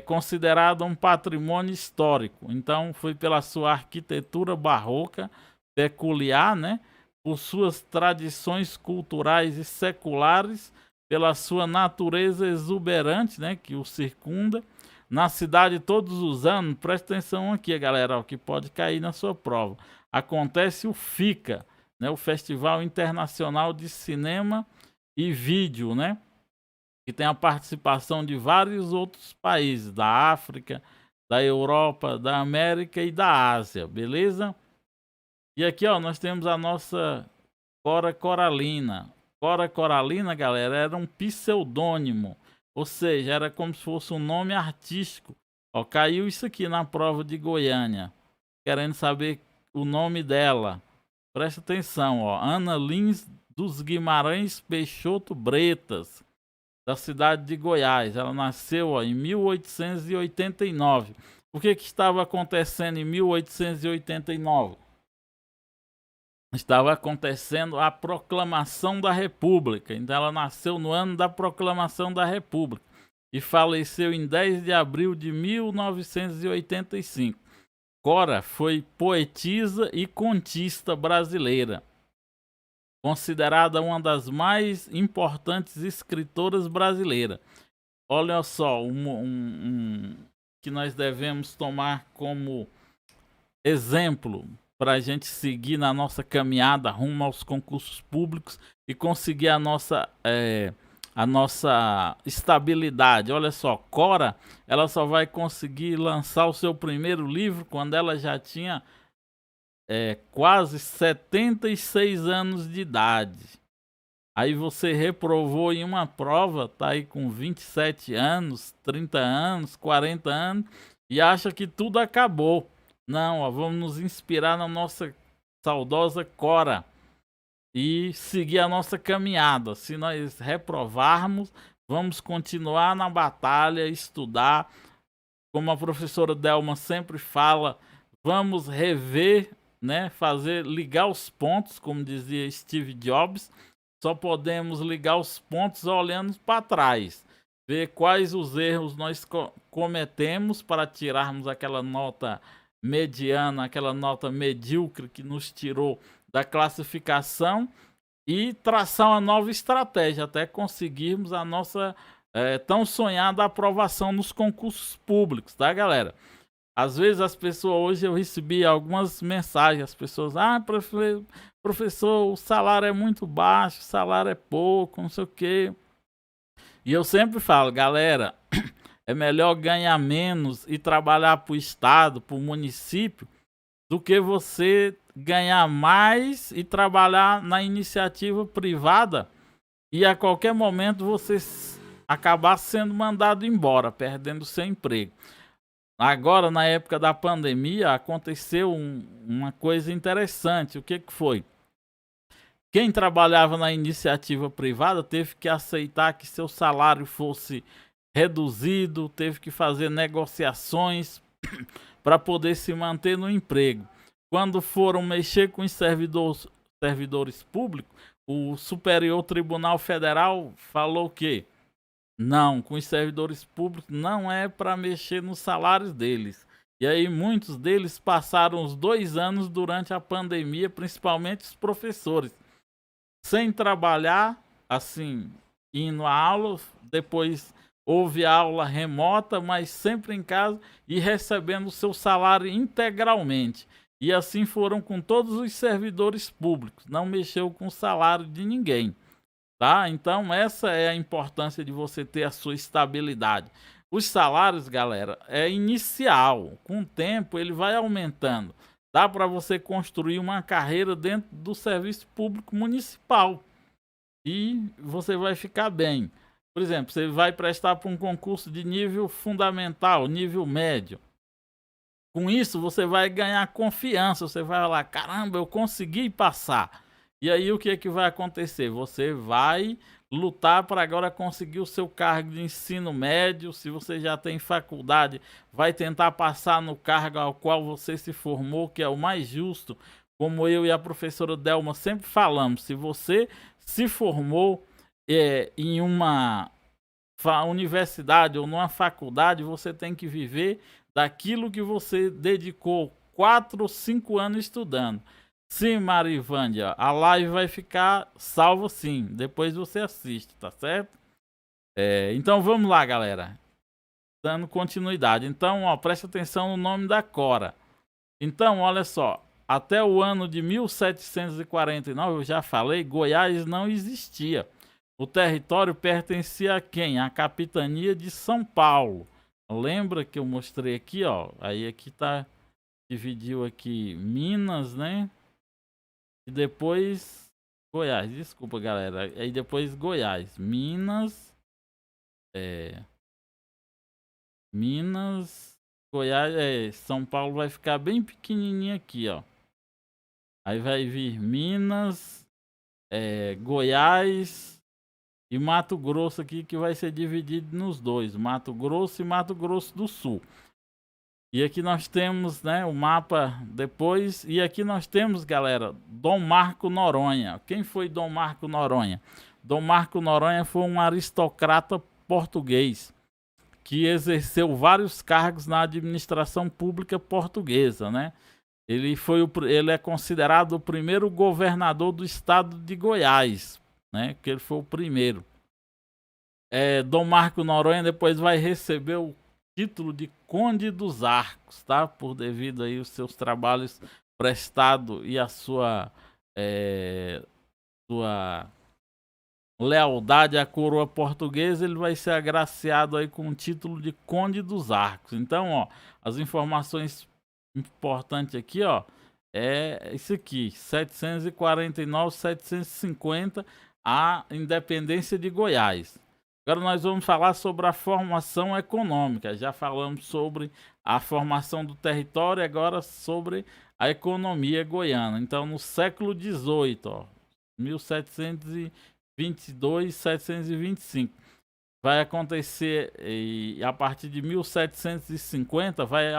considerada um patrimônio histórico? Então, foi pela sua arquitetura barroca peculiar, né? Por suas tradições culturais e seculares, pela sua natureza exuberante, né? Que o circunda. Na cidade, todos os anos, presta atenção aqui, galera, ó, que pode cair na sua prova. Acontece o FICA, né? O Festival Internacional de Cinema e Vídeo, né? Que tem a participação de vários outros países, da África, da Europa, da América e da Ásia, beleza? E aqui, ó, nós temos a nossa Cora Coralina. Cora Coralina, galera, era um pseudônimo, ou seja, era como se fosse um nome artístico. Ó, caiu isso aqui na prova de Goiânia, querendo saber o nome dela. Presta atenção, ó, Ana Lins dos Guimarães Peixoto Bretas, da cidade de Goiás. Ela nasceu em 1889. O que estava acontecendo em 1889? Estava acontecendo a proclamação da República. Então ela nasceu no ano da proclamação da República e faleceu em 10 de abril de 1985. Cora foi poetisa e contista brasileira, considerada uma das mais importantes escritoras brasileiras. Olha só, que nós devemos tomar como exemplo para a gente seguir na nossa caminhada rumo aos concursos públicos e conseguir a nossa estabilidade. Olha só, Cora, ela só vai conseguir lançar o seu primeiro livro quando ela já tinha quase 76 anos de idade. Aí você reprovou em uma prova, tá aí com 27 anos, 30 anos, 40 anos e acha que tudo acabou. Não, ó, vamos nos inspirar na nossa saudosa Cora e seguir a nossa caminhada. Se nós reprovarmos, vamos continuar na batalha, estudar. Como a professora Delma sempre fala, vamos rever, né, ligar os pontos, como dizia Steve Jobs. Só podemos ligar os pontos olhando para trás, ver quais os erros nós cometemos para tirarmos aquela nota mediana, aquela nota medíocre que nos tirou da classificação e traçar uma nova estratégia até conseguirmos a nossa tão sonhada aprovação nos concursos públicos, tá, galera? Às vezes as pessoas, hoje eu recebi algumas mensagens, as pessoas, professor, o salário é muito baixo, o salário é pouco, não sei o quê. E eu sempre falo, galera, é melhor ganhar menos e trabalhar para o estado, para o município, do que você ganhar mais e trabalhar na iniciativa privada e a qualquer momento você acabar sendo mandado embora, perdendo seu emprego. Agora, na época da pandemia, aconteceu uma coisa interessante. O que foi? Quem trabalhava na iniciativa privada teve que aceitar que seu salário fosse reduzido, teve que fazer negociações para poder se manter no emprego. Quando foram mexer com os servidores públicos, o Superior Tribunal Federal falou que não, com os servidores públicos não é para mexer nos salários deles. E aí muitos deles passaram os 2 anos durante a pandemia, principalmente os professores, sem trabalhar, assim, indo à aula, depois houve aula remota, mas sempre em casa e recebendo o seu salário integralmente. E assim foram com todos os servidores públicos, não mexeu com o salário de ninguém. Tá? Então essa é a importância de você ter a sua estabilidade. Os salários, galera, é inicial. Com o tempo ele vai aumentando. Dá para você construir uma carreira dentro do serviço público municipal. E você vai ficar bem. Por exemplo, você vai prestar para um concurso de nível fundamental, nível médio. Com isso você vai ganhar confiança. Você vai falar, caramba, eu consegui passar. E aí o que é que vai acontecer? Você vai lutar para agora conseguir o seu cargo de ensino médio. Se você já tem faculdade, vai tentar passar no cargo ao qual você se formou, que é o mais justo. Como eu e a professora Delma sempre falamos, se você se formou em uma universidade ou numa faculdade, você tem que viver daquilo que você dedicou 4 ou 5 anos estudando. Sim, Marivândia, a live vai ficar salva sim, depois você assiste, tá certo? Então vamos lá, galera, dando continuidade. Então, ó, preste atenção no nome da Cora. Então, olha só, até o ano de 1749, eu já falei, Goiás não existia. O território pertencia a quem? A capitania de São Paulo. Lembra que eu mostrei aqui, ó? Aí aqui tá, dividiu aqui Minas, né? E depois Goiás, desculpa, galera. Aí depois Goiás, Minas, Minas, Goiás, São Paulo vai ficar bem pequenininho aqui, ó. Aí vai vir Minas, Goiás e Mato Grosso aqui, que vai ser dividido nos dois, Mato Grosso e Mato Grosso do Sul. E aqui nós temos, né, o mapa depois, e aqui nós temos, galera, Dom Marco Noronha. Quem foi Dom Marco Noronha? Dom Marco Noronha foi um aristocrata português que exerceu vários cargos na administração pública portuguesa, né? Ele é considerado o primeiro governador do estado de Goiás, né? Que ele foi o primeiro. Dom Marco Noronha depois vai receber o título de Conde dos Arcos, tá? Por devido aí os seus trabalhos prestados e a sua lealdade à coroa portuguesa, ele vai ser agraciado aí com o título de Conde dos Arcos. Então, ó, as informações importantes aqui, ó, é isso aqui, 749, 750, a independência de Goiás. Agora nós vamos falar sobre a formação econômica. Já falamos sobre a formação do território, agora sobre a economia goiana. Então, no século XVIII, ó, 1722, 725, vai acontecer, e a partir de 1750 vai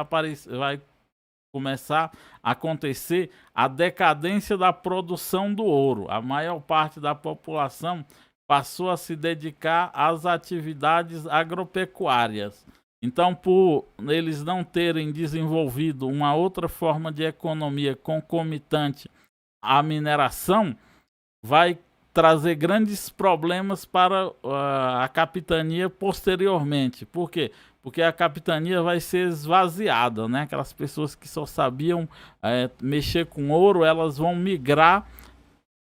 começar a acontecer a decadência da produção do ouro. A maior parte da população passou a se dedicar às atividades agropecuárias. Então, por eles não terem desenvolvido uma outra forma de economia concomitante à mineração, vai trazer grandes problemas para a capitania posteriormente. Por quê? Porque a capitania vai ser esvaziada, né? Aquelas pessoas que só sabiam mexer com ouro, elas vão migrar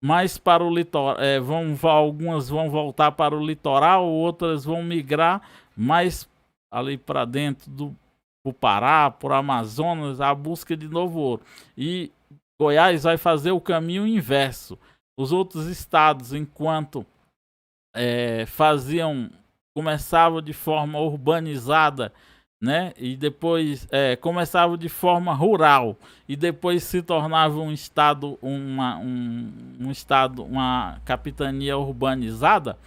mais para o litoral, algumas vão voltar para o litoral, outras vão migrar mais ali para dentro do Pará, por Amazonas, à busca de novo ouro. E Goiás vai fazer o caminho inverso. Os outros estados, enquanto começavam de forma urbanizada, né? E depois começava de forma rural e depois se tornava um estado, uma capitania urbanizada.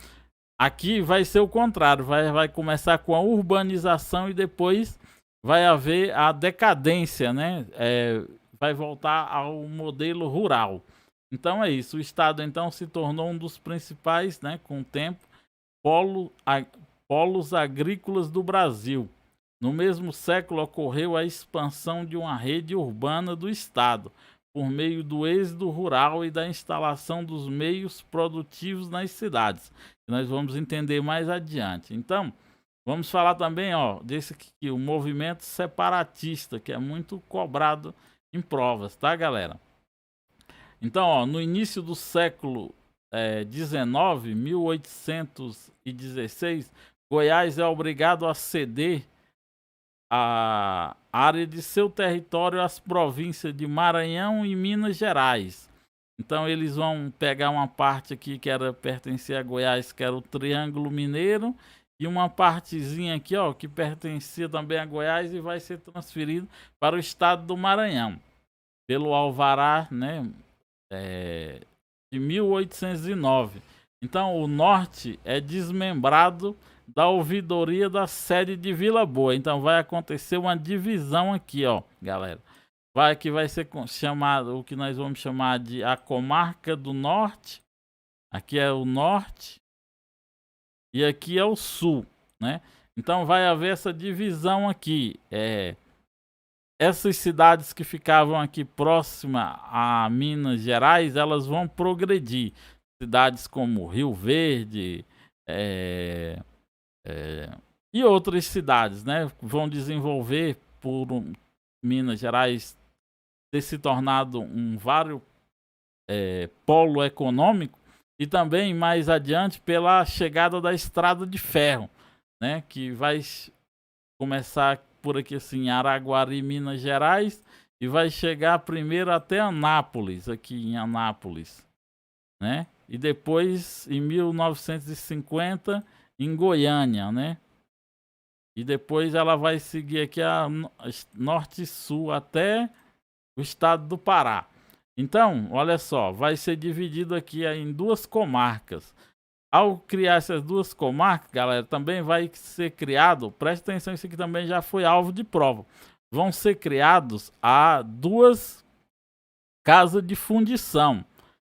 Aqui vai ser o contrário, vai começar com a urbanização e depois vai haver a decadência, né? Vai voltar ao modelo rural. Então é isso, o estado então se tornou um dos principais, né, com o tempo, polos agrícolas do Brasil. No mesmo século ocorreu a expansão de uma rede urbana do estado, por meio do êxodo rural e da instalação dos meios produtivos nas cidades. Nós vamos entender mais adiante. Então, vamos falar também, ó, desse aqui, o movimento separatista, que é muito cobrado em provas, tá, galera? Então, ó, no início do século XIX, 1816, Goiás é obrigado a ceder a área de seu território às províncias de Maranhão e Minas Gerais. Então eles vão pegar uma parte aqui que era pertencia a Goiás, que era o Triângulo Mineiro, e uma partezinha aqui, ó, que pertencia também a Goiás e vai ser transferido para o estado do Maranhão pelo alvará, né, de 1809. Então o norte é desmembrado da ouvidoria da sede de Vila Boa. Então vai acontecer uma divisão aqui, ó, galera. Que vai ser chamado, o que nós vamos chamar de a comarca do norte. Aqui é o norte e aqui é o sul, né? Então vai haver essa divisão aqui. Essas cidades que ficavam aqui próxima a Minas Gerais, elas vão progredir. Cidades como Rio Verde, e outras cidades, né, vão desenvolver por Minas Gerais ter se tornado um polo econômico, e também mais adiante pela chegada da estrada de ferro, né, que vai começar por aqui assim, Araguari, Minas Gerais, e vai chegar primeiro até Anápolis, aqui em Anápolis, né, e depois em 1950 em Goiânia, né? E depois ela vai seguir aqui a norte e sul até o estado do Pará. Então, olha só, vai ser dividido aqui em duas comarcas. Ao criar essas duas comarcas, galera, também vai ser criado, preste atenção, isso aqui também já foi alvo de prova. Vão ser criados a duas casas de fundição,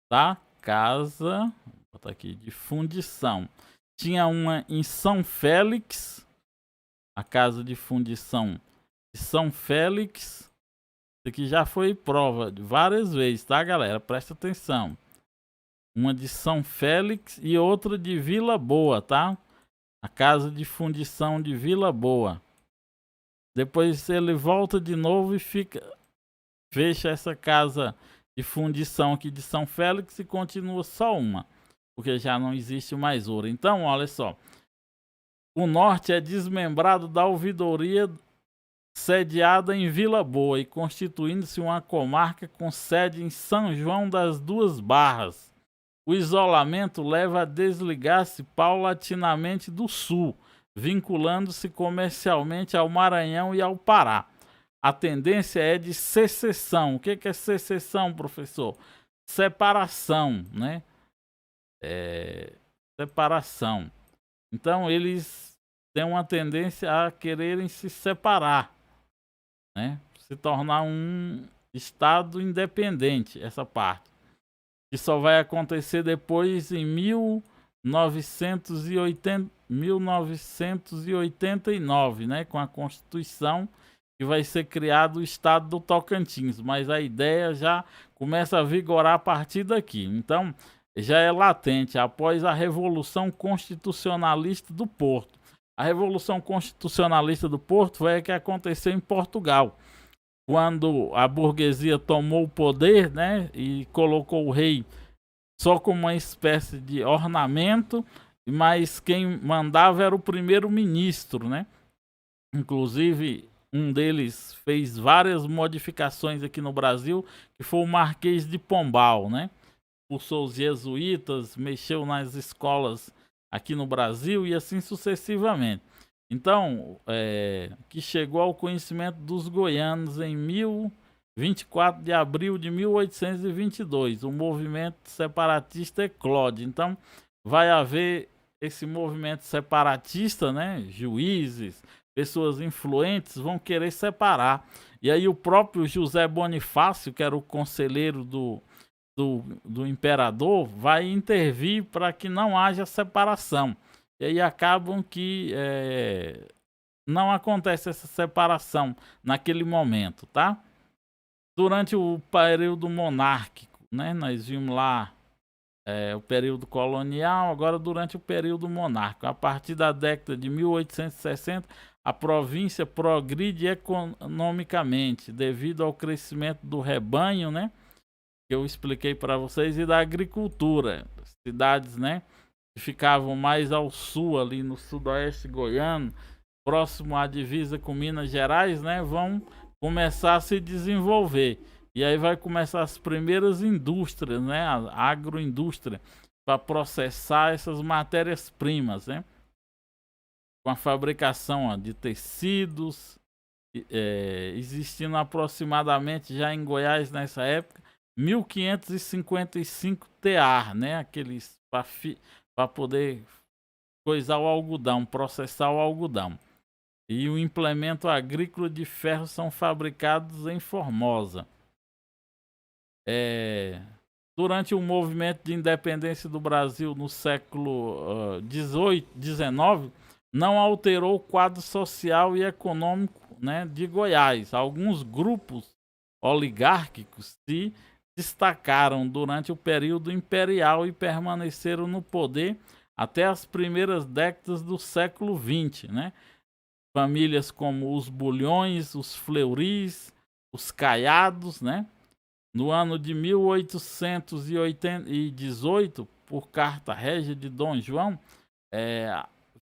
tá? Casa, vou botar aqui, de fundição. Tinha uma em São Félix, a casa de fundição de São Félix. Isso aqui já foi prova várias vezes, tá, galera? Presta atenção. Uma de São Félix e outra de Vila Boa, tá? A casa de fundição de Vila Boa. Depois ele volta de novo e fecha essa casa de fundição aqui de São Félix e continua só uma, porque já não existe mais ouro. Então, olha só. O norte é desmembrado da ouvidoria sediada em Vila Boa e constituindo-se uma comarca com sede em São João das Duas Barras. O isolamento leva a desligar-se paulatinamente do sul, vinculando-se comercialmente ao Maranhão e ao Pará. A tendência é de secessão. O que é secessão, professor? Separação, né? Separação. Então, eles têm uma tendência a quererem se separar, né? Se tornar um estado independente, essa parte. Que só vai acontecer depois em 1989, né? Com a Constituição, que vai ser criado o estado do Tocantins. Mas a ideia já começa a vigorar a partir daqui. Então, já é latente, após a Revolução Constitucionalista do Porto. A Revolução Constitucionalista do Porto foi a que aconteceu em Portugal, quando a burguesia tomou o poder, né, e colocou o rei só como uma espécie de ornamento, mas quem mandava era o primeiro-ministro, né? Inclusive, um deles fez várias modificações aqui no Brasil, que foi o Marquês de Pombal, né? Expulsou os jesuítas, mexeu nas escolas aqui no Brasil e assim sucessivamente. Então, que chegou ao conhecimento dos goianos em 24 de abril de 1822, o movimento separatista eclode. Então, vai haver esse movimento separatista, né? Juízes, pessoas influentes vão querer separar. E aí o próprio José Bonifácio, que era o conselheiro do imperador, vai intervir para que não haja separação. E aí acabam que não acontece essa separação naquele momento, tá? Durante o período monárquico, né? Nós vimos lá o período colonial, agora durante o período monárquico. A partir da década de 1860, a província progride economicamente devido ao crescimento do rebanho, né? Que eu expliquei para vocês, e da agricultura. Cidades, né, que ficavam mais ao sul, ali no sudoeste goiano, próximo à divisa com Minas Gerais, né, vão começar a se desenvolver. E aí vai começar as primeiras indústrias, né, a agroindústria, para processar essas matérias-primas, né, com a fabricação de tecidos, existindo aproximadamente já em Goiás nessa época 1555 tear, né? Aqueles para poder coisar o algodão, processar o algodão. E o implemento agrícola de ferro são fabricados em Formosa. Durante o movimento de independência do Brasil no século XIX, não alterou o quadro social e econômico, né, de Goiás. Alguns grupos oligárquicos se destacaram durante o período imperial e permaneceram no poder até as primeiras décadas do século XX, né? Famílias como os Bulhões, os Fleuris, os Caiados, né? No ano de 1818, por carta régia de Dom João,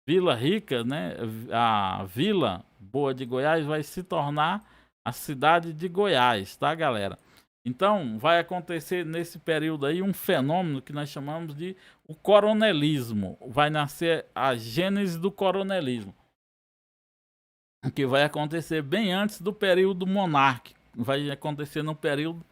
Vila Rica, né? A Vila Boa de Goiás vai se tornar a cidade de Goiás, tá, galera? Então, vai acontecer nesse período aí um fenômeno que nós chamamos de o coronelismo. Vai nascer a gênese do coronelismo, que vai acontecer bem antes do período monárquico. Vai acontecer no período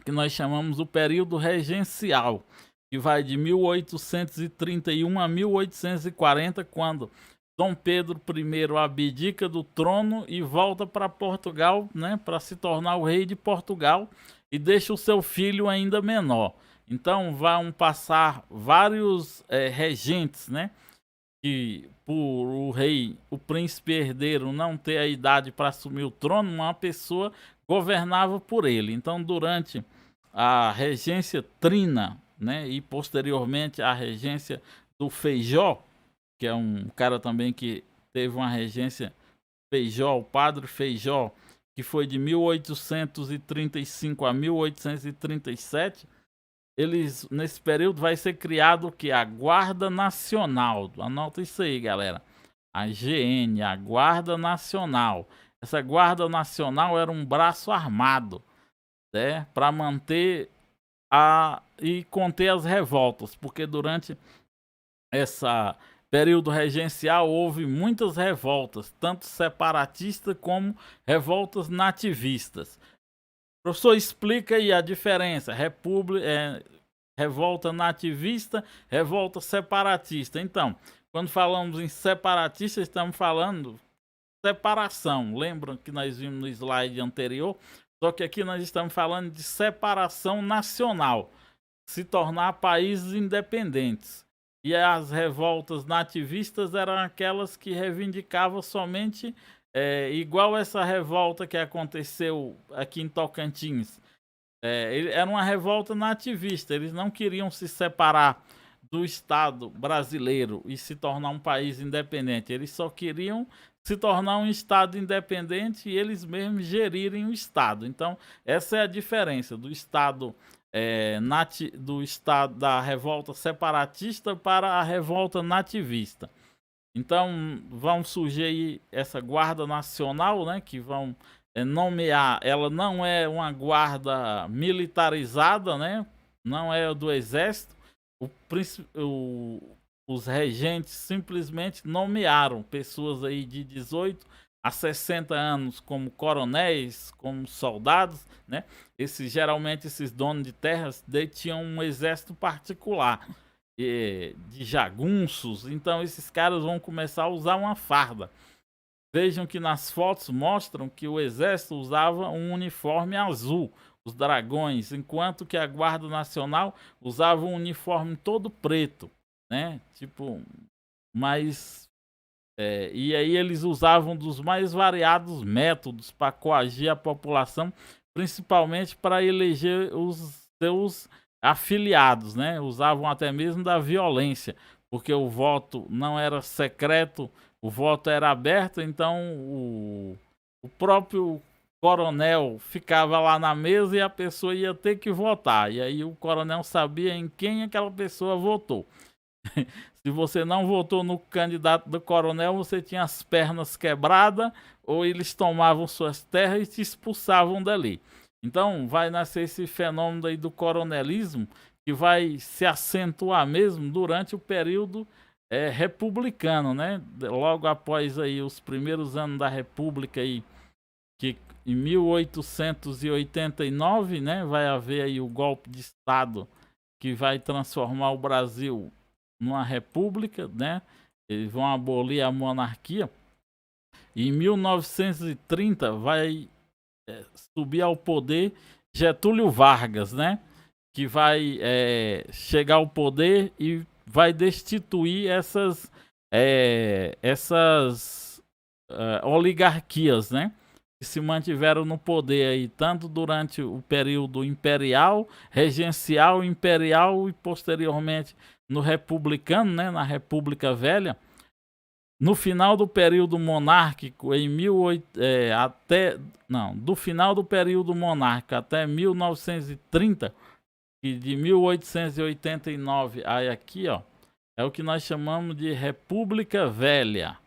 que nós chamamos o período regencial, que vai de 1831 a 1840, quando Dom Pedro I abdica do trono e volta para Portugal, né, para se tornar o rei de Portugal, e deixa o seu filho ainda menor. Então vão passar vários regentes, né, que por o rei, o príncipe herdeiro não ter a idade para assumir o trono, uma pessoa governava por ele. Então durante a regência trina, né, e posteriormente a regência do Feijó, que é um cara também que teve uma regência, Feijó, o padre Feijó, que foi de 1835 a 1837, eles, nesse período vai ser criado o que? A Guarda Nacional. Anota isso aí, galera. A GN, a Guarda Nacional. Essa Guarda Nacional era um braço armado, né, para manter e conter as revoltas, porque durante essa período regencial houve muitas revoltas, tanto separatistas como revoltas nativistas. Professor, explica aí a diferença, revolta nativista, revolta separatista. Então, quando falamos em separatista, estamos falando separação. Lembram que nós vimos no slide anterior? Só que aqui nós estamos falando de separação nacional, se tornar países independentes. E as revoltas nativistas eram aquelas que reivindicavam somente, igual essa revolta que aconteceu aqui em Tocantins. Era uma revolta nativista, eles não queriam se separar do Estado brasileiro e se tornar um país independente, eles só queriam se tornar um Estado independente e eles mesmos gerirem o Estado. Então, essa é a diferença do Estado do Estado da revolta separatista para a revolta nativista. Então, vão surgir aí essa Guarda Nacional, né, que vão nomear. Ela não é uma guarda militarizada, né, não é do Exército. Os regentes simplesmente nomearam pessoas aí de 18 a 60 anos como coronéis, como soldados, né? Geralmente esses donos de terras detinham um exército particular de jagunços, então esses caras vão começar a usar uma farda. Vejam que nas fotos mostram que o exército usava um uniforme azul, os dragões, enquanto que a Guarda Nacional usava um uniforme todo preto, né? Tipo, mais e aí eles usavam dos mais variados métodos para coagir a população, principalmente para eleger os seus afiliados, né? Usavam até mesmo da violência, porque o voto não era secreto, o voto era aberto, então o próprio coronel ficava lá na mesa e a pessoa ia ter que votar. E aí o coronel sabia em quem aquela pessoa votou. Se você não votou no candidato do coronel, você tinha as pernas quebradas, ou eles tomavam suas terras e te expulsavam dali. Então vai nascer esse fenômeno aí do coronelismo, que vai se acentuar mesmo durante o período republicano, né? Logo após aí os primeiros anos da República aí, que em 1889, né, vai haver aí o golpe de Estado que vai transformar o Brasil numa república, né? Eles vão abolir a monarquia. E em 1930 vai subir ao poder Getúlio Vargas, né? Que vai chegar ao poder e vai destituir essas oligarquias, né? Que se mantiveram no poder aí, tanto durante o período imperial, regencial, imperial e posteriormente no republicano, né, na República Velha. No final do período monárquico, do final do período monárquico até 1930, e de 1889 aí aqui, ó, é o que nós chamamos de República Velha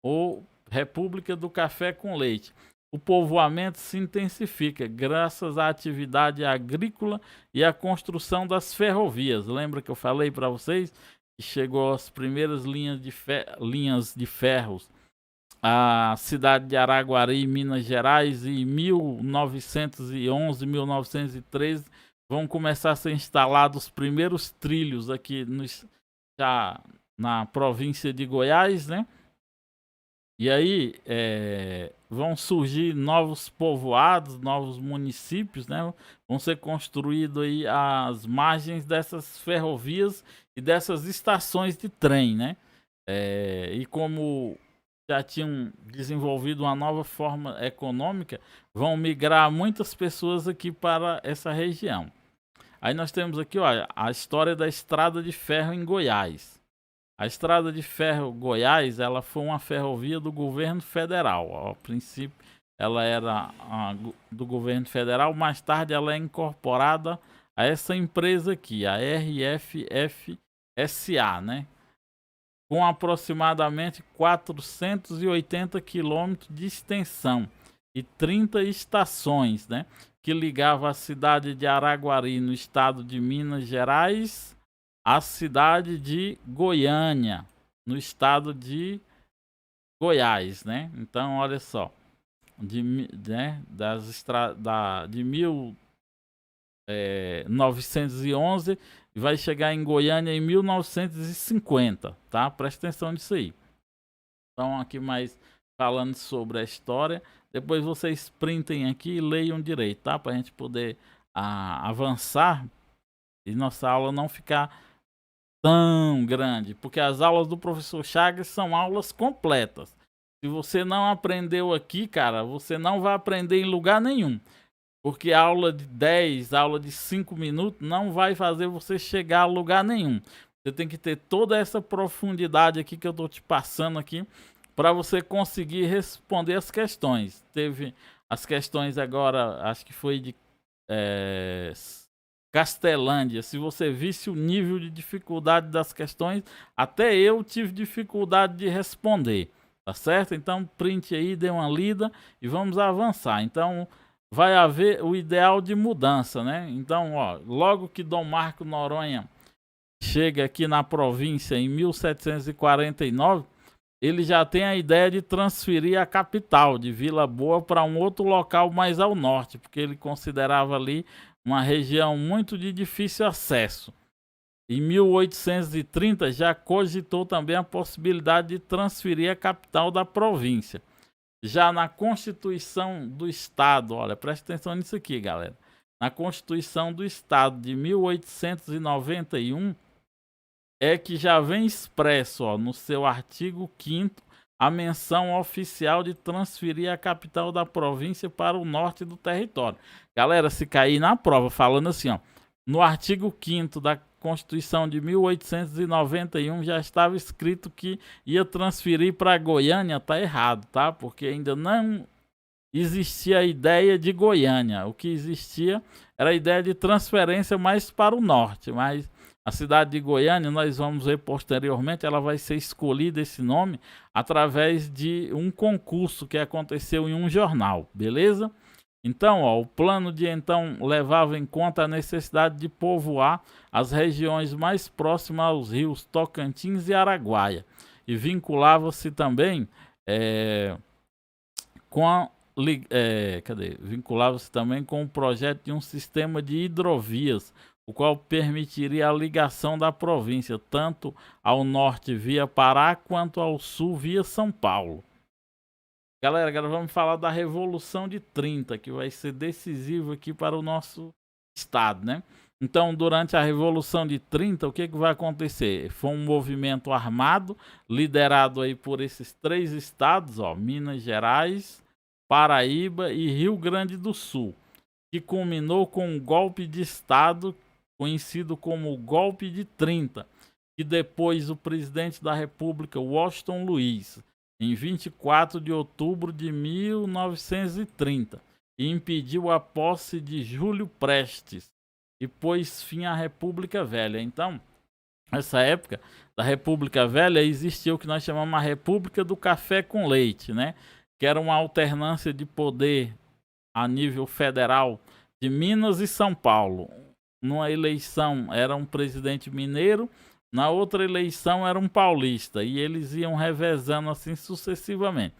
ou República do Café com Leite. O povoamento se intensifica graças à atividade agrícola e à construção das ferrovias. Lembra que eu falei para vocês que chegou as primeiras linhas de ferros a cidade de Araguari, Minas Gerais, e em 1911, 1913 vão começar a ser instalados os primeiros trilhos aqui já na província de Goiás, né? E aí vão surgir novos povoados, novos municípios, né? Vão ser construídos aí às margens dessas ferrovias e dessas estações de trem, né? E como já tinham desenvolvido uma nova forma econômica, vão migrar muitas pessoas aqui para essa região. Aí nós temos aqui, ó, a história da Estrada de Ferro em Goiás. A Estrada de Ferro Goiás, ela foi uma ferrovia do governo federal. Ao princípio, ela era do governo federal, mais tarde ela é incorporada a essa empresa aqui, a RFFSA, né? Com aproximadamente 480 quilômetros de extensão e 30 estações, né? Que ligava a cidade de Araguari, no estado de Minas Gerais, a cidade de Goiânia, no estado de Goiás, né? Então, olha só, de 1911 vai chegar em Goiânia em 1950, tá? Presta atenção nisso aí. Então, aqui mais falando sobre a história. Depois vocês printem aqui e leiam direito, tá? Para a gente poder avançar e nossa aula não ficar tão grande, porque as aulas do professor Chagas são aulas completas. Se você não aprendeu aqui, cara, você não vai aprender em lugar nenhum. Porque a aula de 10, aula de 5 minutos não vai fazer você chegar a lugar nenhum. Você tem que ter toda essa profundidade aqui que eu tô te passando aqui para você conseguir responder as questões. Teve as questões agora, acho que foi de Castelândia. Se você visse o nível de dificuldade das questões, até eu tive dificuldade de responder, tá certo? Então print aí, dê uma lida e vamos avançar. Então vai haver o ideal de mudança, né? Então, ó, logo que Dom Marco Noronha chega aqui na província em 1749, ele já tem a ideia de transferir a capital de Vila Boa para um outro local mais ao norte, porque ele considerava ali uma região muito de difícil acesso. Em 1830 já cogitou também a possibilidade de transferir a capital da província. Já na Constituição do Estado, olha, presta atenção nisso aqui, galera. Na Constituição do Estado de 1891 é que já vem expresso, ó, no seu artigo 5º, a menção oficial de transferir a capital da província para o norte do território. Galera, se cair na prova falando assim, ó, no artigo 5º da Constituição de 1891 já estava escrito que ia transferir para Goiânia, tá errado, tá? Porque ainda não existia a ideia de Goiânia. O que existia era a ideia de transferência mais para o norte, mas a cidade de Goiânia, nós vamos ver posteriormente, ela vai ser escolhida esse nome através de um concurso que aconteceu em um jornal, beleza? Então, ó, o plano de então levava em conta a necessidade de povoar as regiões mais próximas aos rios Tocantins e Araguaia e vinculava-se também vinculava-se também com o projeto de um sistema de hidrovias, o qual permitiria a ligação da província tanto ao norte via Pará quanto ao sul via São Paulo. Galera, agora vamos falar da Revolução de 30, que vai ser decisivo aqui para o nosso estado, né? Então, durante a Revolução de 30, o que vai acontecer? Foi um movimento armado, liderado aí por esses 3 estados, ó, Minas Gerais, Paraíba e Rio Grande do Sul, que culminou com um golpe de estado conhecido como o Golpe de 30, e depois o presidente da República, Washington Luiz, em 24 de outubro de 1930, e impediu a posse de Júlio Prestes e pôs fim à República Velha. Então, nessa época da República Velha, existia o que nós chamamos a República do Café com Leite, né? Que era uma alternância de poder a nível federal de Minas e São Paulo. Numa eleição era um presidente mineiro, na outra eleição era um paulista, e eles iam revezando assim sucessivamente.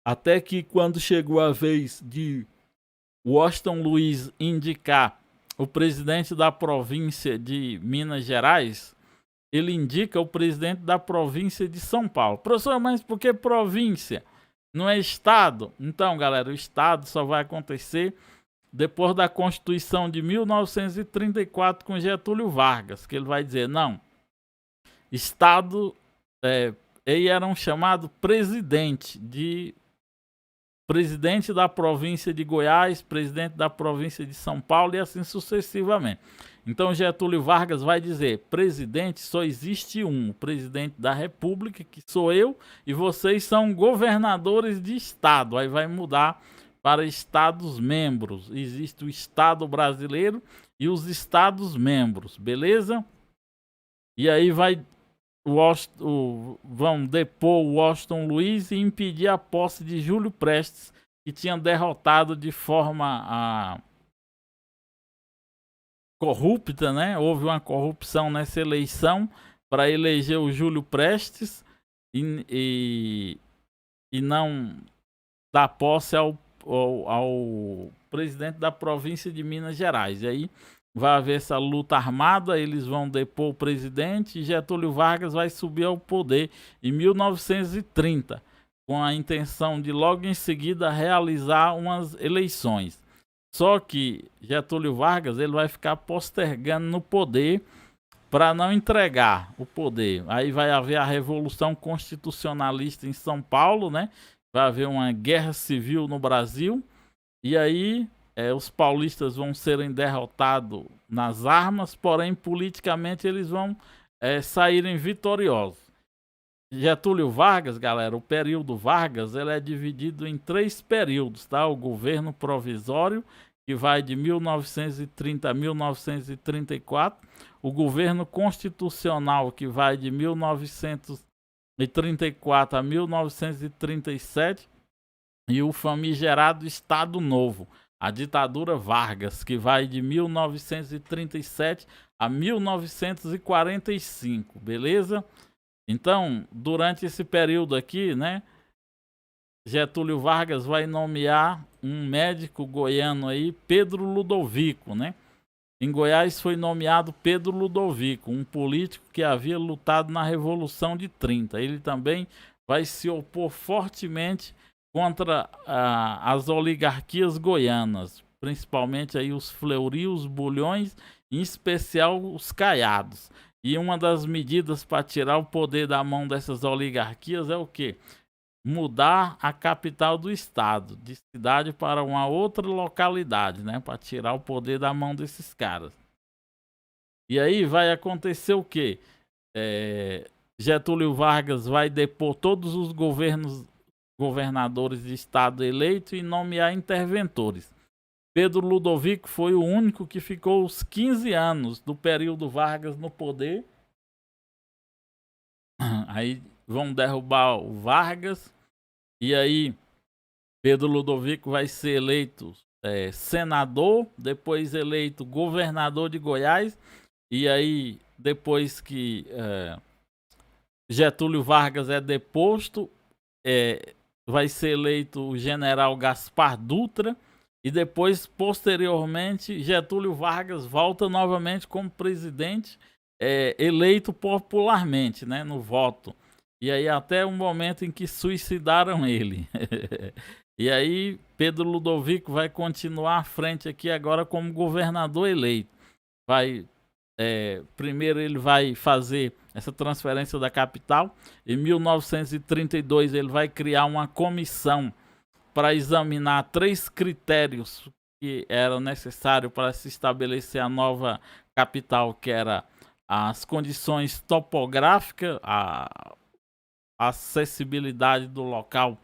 Até que quando chegou a vez de Washington Luiz indicar o presidente da província de Minas Gerais, ele indica o presidente da província de São Paulo. Professor, mas por que província? Não é estado? Então, galera, o estado só vai acontecer depois da Constituição de 1934 com Getúlio Vargas, que ele vai dizer, não, estado, eles eram chamados presidente da província de Goiás, presidente da província de São Paulo e assim sucessivamente. Então Getúlio Vargas vai dizer, presidente só existe um, o presidente da República, que sou eu, e vocês são governadores de estado. Aí vai mudar para estados membros. Existe o estado brasileiro e os estados membros, beleza? E aí vão depor o Washington Luiz e impedir a posse de Júlio Prestes, que tinha derrotado de forma corrupta, né? Houve uma corrupção nessa eleição para eleger o Júlio Prestes e não dar posse ao presidente da província de Minas Gerais. E aí vai haver essa luta armada, eles vão depor o presidente e Getúlio Vargas vai subir ao poder em 1930, com a intenção de logo em seguida realizar umas eleições. Só que Getúlio Vargas ele vai ficar postergando no poder para não entregar o poder. Aí vai haver a Revolução Constitucionalista em São Paulo, né? Vai haver uma guerra civil no Brasil. E aí os paulistas vão serem derrotados nas armas, porém politicamente eles vão saírem vitoriosos. Getúlio Vargas, galera, o período Vargas ele é dividido em 3 períodos, tá? O governo provisório, que vai de 1930 a 1934, o governo constitucional, que vai de 1934 a 1937, e o famigerado Estado Novo, a ditadura Vargas, que vai de 1937 a 1945, beleza? Então, durante esse período aqui, né, Getúlio Vargas vai nomear um médico goiano aí, Pedro Ludovico, né? Em Goiás foi nomeado Pedro Ludovico, um político que havia lutado na Revolução de 30. Ele também vai se opor fortemente contra as oligarquias goianas, principalmente aí os Fleury, os Bulhões, em especial os Caiados. E uma das medidas para tirar o poder da mão dessas oligarquias é o quê? Mudar a capital do estado, de cidade para uma outra localidade, né? Para tirar o poder da mão desses caras. E aí vai acontecer o quê? Getúlio Vargas vai depor todos os governadores de estado eleitos e nomear interventores. Pedro Ludovico foi o único que ficou os 15 anos do período Vargas no poder. Aí vão derrubar o Vargas. E aí Pedro Ludovico vai ser eleito senador, depois eleito governador de Goiás. E aí depois que Getúlio Vargas é deposto, vai ser eleito o general Gaspar Dutra. E depois, posteriormente, Getúlio Vargas volta novamente como presidente, eleito popularmente, né, no voto. E aí até o momento em que suicidaram ele. E aí Pedro Ludovico vai continuar à frente aqui agora como governador eleito. Primeiro ele vai fazer essa transferência da capital. Em 1932 ele vai criar uma comissão para examinar 3 critérios que eram necessários para se estabelecer a nova capital, que era as condições topográficas, a acessibilidade do local,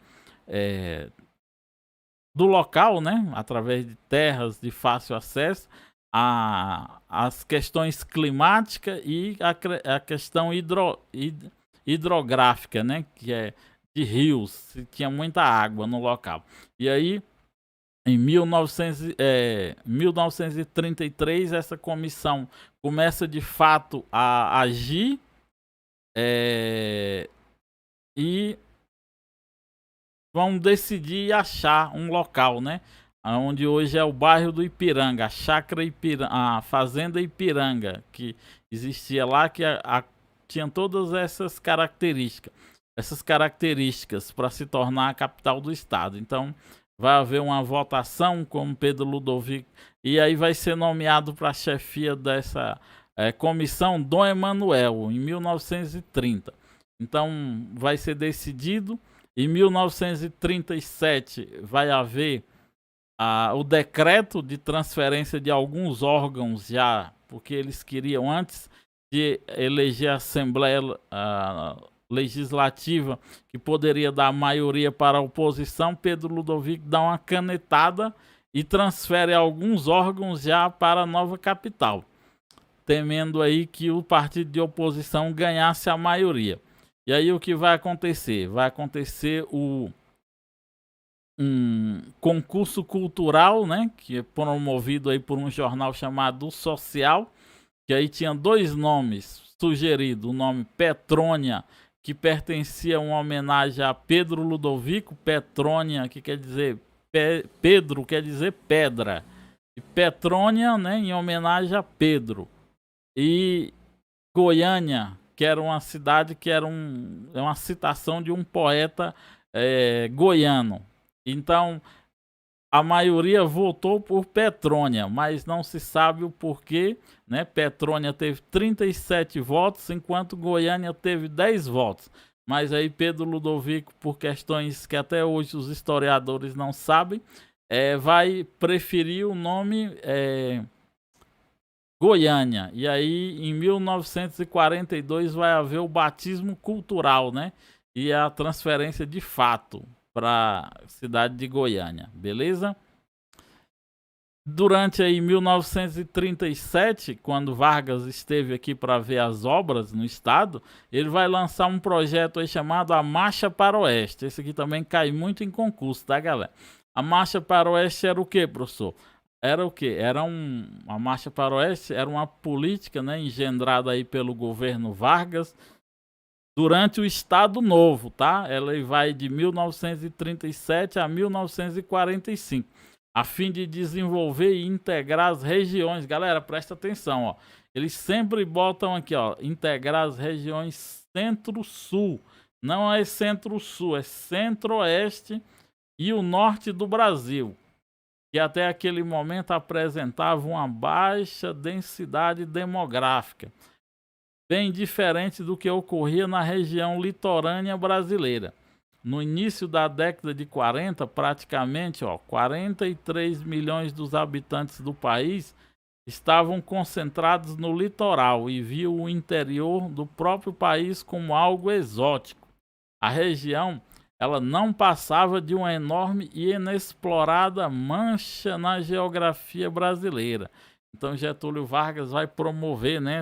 né, através de terras de fácil acesso, as questões climáticas e a questão hidrográfica, né, que é de rios, se tinha muita água no local. E aí Em 1933, essa comissão começa de fato a agir, e vão decidir achar um local, né? Onde hoje é o bairro do Ipiranga, a Chácara Ipiranga, a Fazenda Ipiranga, que existia lá, que tinha todas essas características para se tornar a capital do estado. Então, vai haver uma votação com Pedro Ludovico, e aí vai ser nomeado para a chefia dessa comissão Dom Emanuel, em 1930. Então, vai ser decidido. Em 1937 vai haver o decreto de transferência de alguns órgãos já, porque eles queriam, antes de eleger a Assembleia Legislativa, que poderia dar maioria para a oposição, Pedro Ludovico dá uma canetada e transfere alguns órgãos já para a nova capital, temendo aí que o partido de oposição ganhasse a maioria. E aí o que vai acontecer? Vai acontecer um concurso cultural, né, que é promovido aí por um jornal chamado Social, que aí tinha dois nomes sugeridos, o nome Petrônia, que pertencia a uma homenagem a Pedro Ludovico, Petrônia, que quer dizer Pedro, quer dizer pedra, e Petrônia, né, em homenagem a Pedro, e Goiânia, que era uma cidade que era uma citação de um poeta goiano. Então, a maioria votou por Petrônia, mas não se sabe o porquê, né? Petrônia teve 37 votos, enquanto Goiânia teve 10 votos. Mas aí Pedro Ludovico, por questões que até hoje os historiadores não sabem, vai preferir o nome Goiânia. E aí, em 1942, vai haver o batismo cultural, né? E a transferência de fato para a cidade de Goiânia, beleza? Durante aí 1937, quando Vargas esteve aqui para ver as obras no estado, ele vai lançar um projeto aí chamado A Marcha para o Oeste. Esse aqui também cai muito em concurso, tá, galera? A Marcha para o Oeste era o quê, professor? Era o quê? A Marcha para o Oeste era uma política, né, engendrada aí pelo governo Vargas durante o Estado Novo, tá? Ela vai de 1937 a 1945, a fim de desenvolver e integrar as regiões. Galera, presta atenção, ó. Eles sempre botam aqui, ó, integrar as regiões Centro-Sul. Não é Centro-Sul, é Centro-Oeste e o Norte do Brasil, que até aquele momento apresentavam uma baixa densidade demográfica, bem diferente do que ocorria na região litorânea brasileira. No início da década de 40, praticamente 43 milhões dos habitantes do país estavam concentrados no litoral e viam o interior do próprio país como algo exótico. A região ela não passava de uma enorme e inexplorada mancha na geografia brasileira. Então Getúlio Vargas vai promover, né,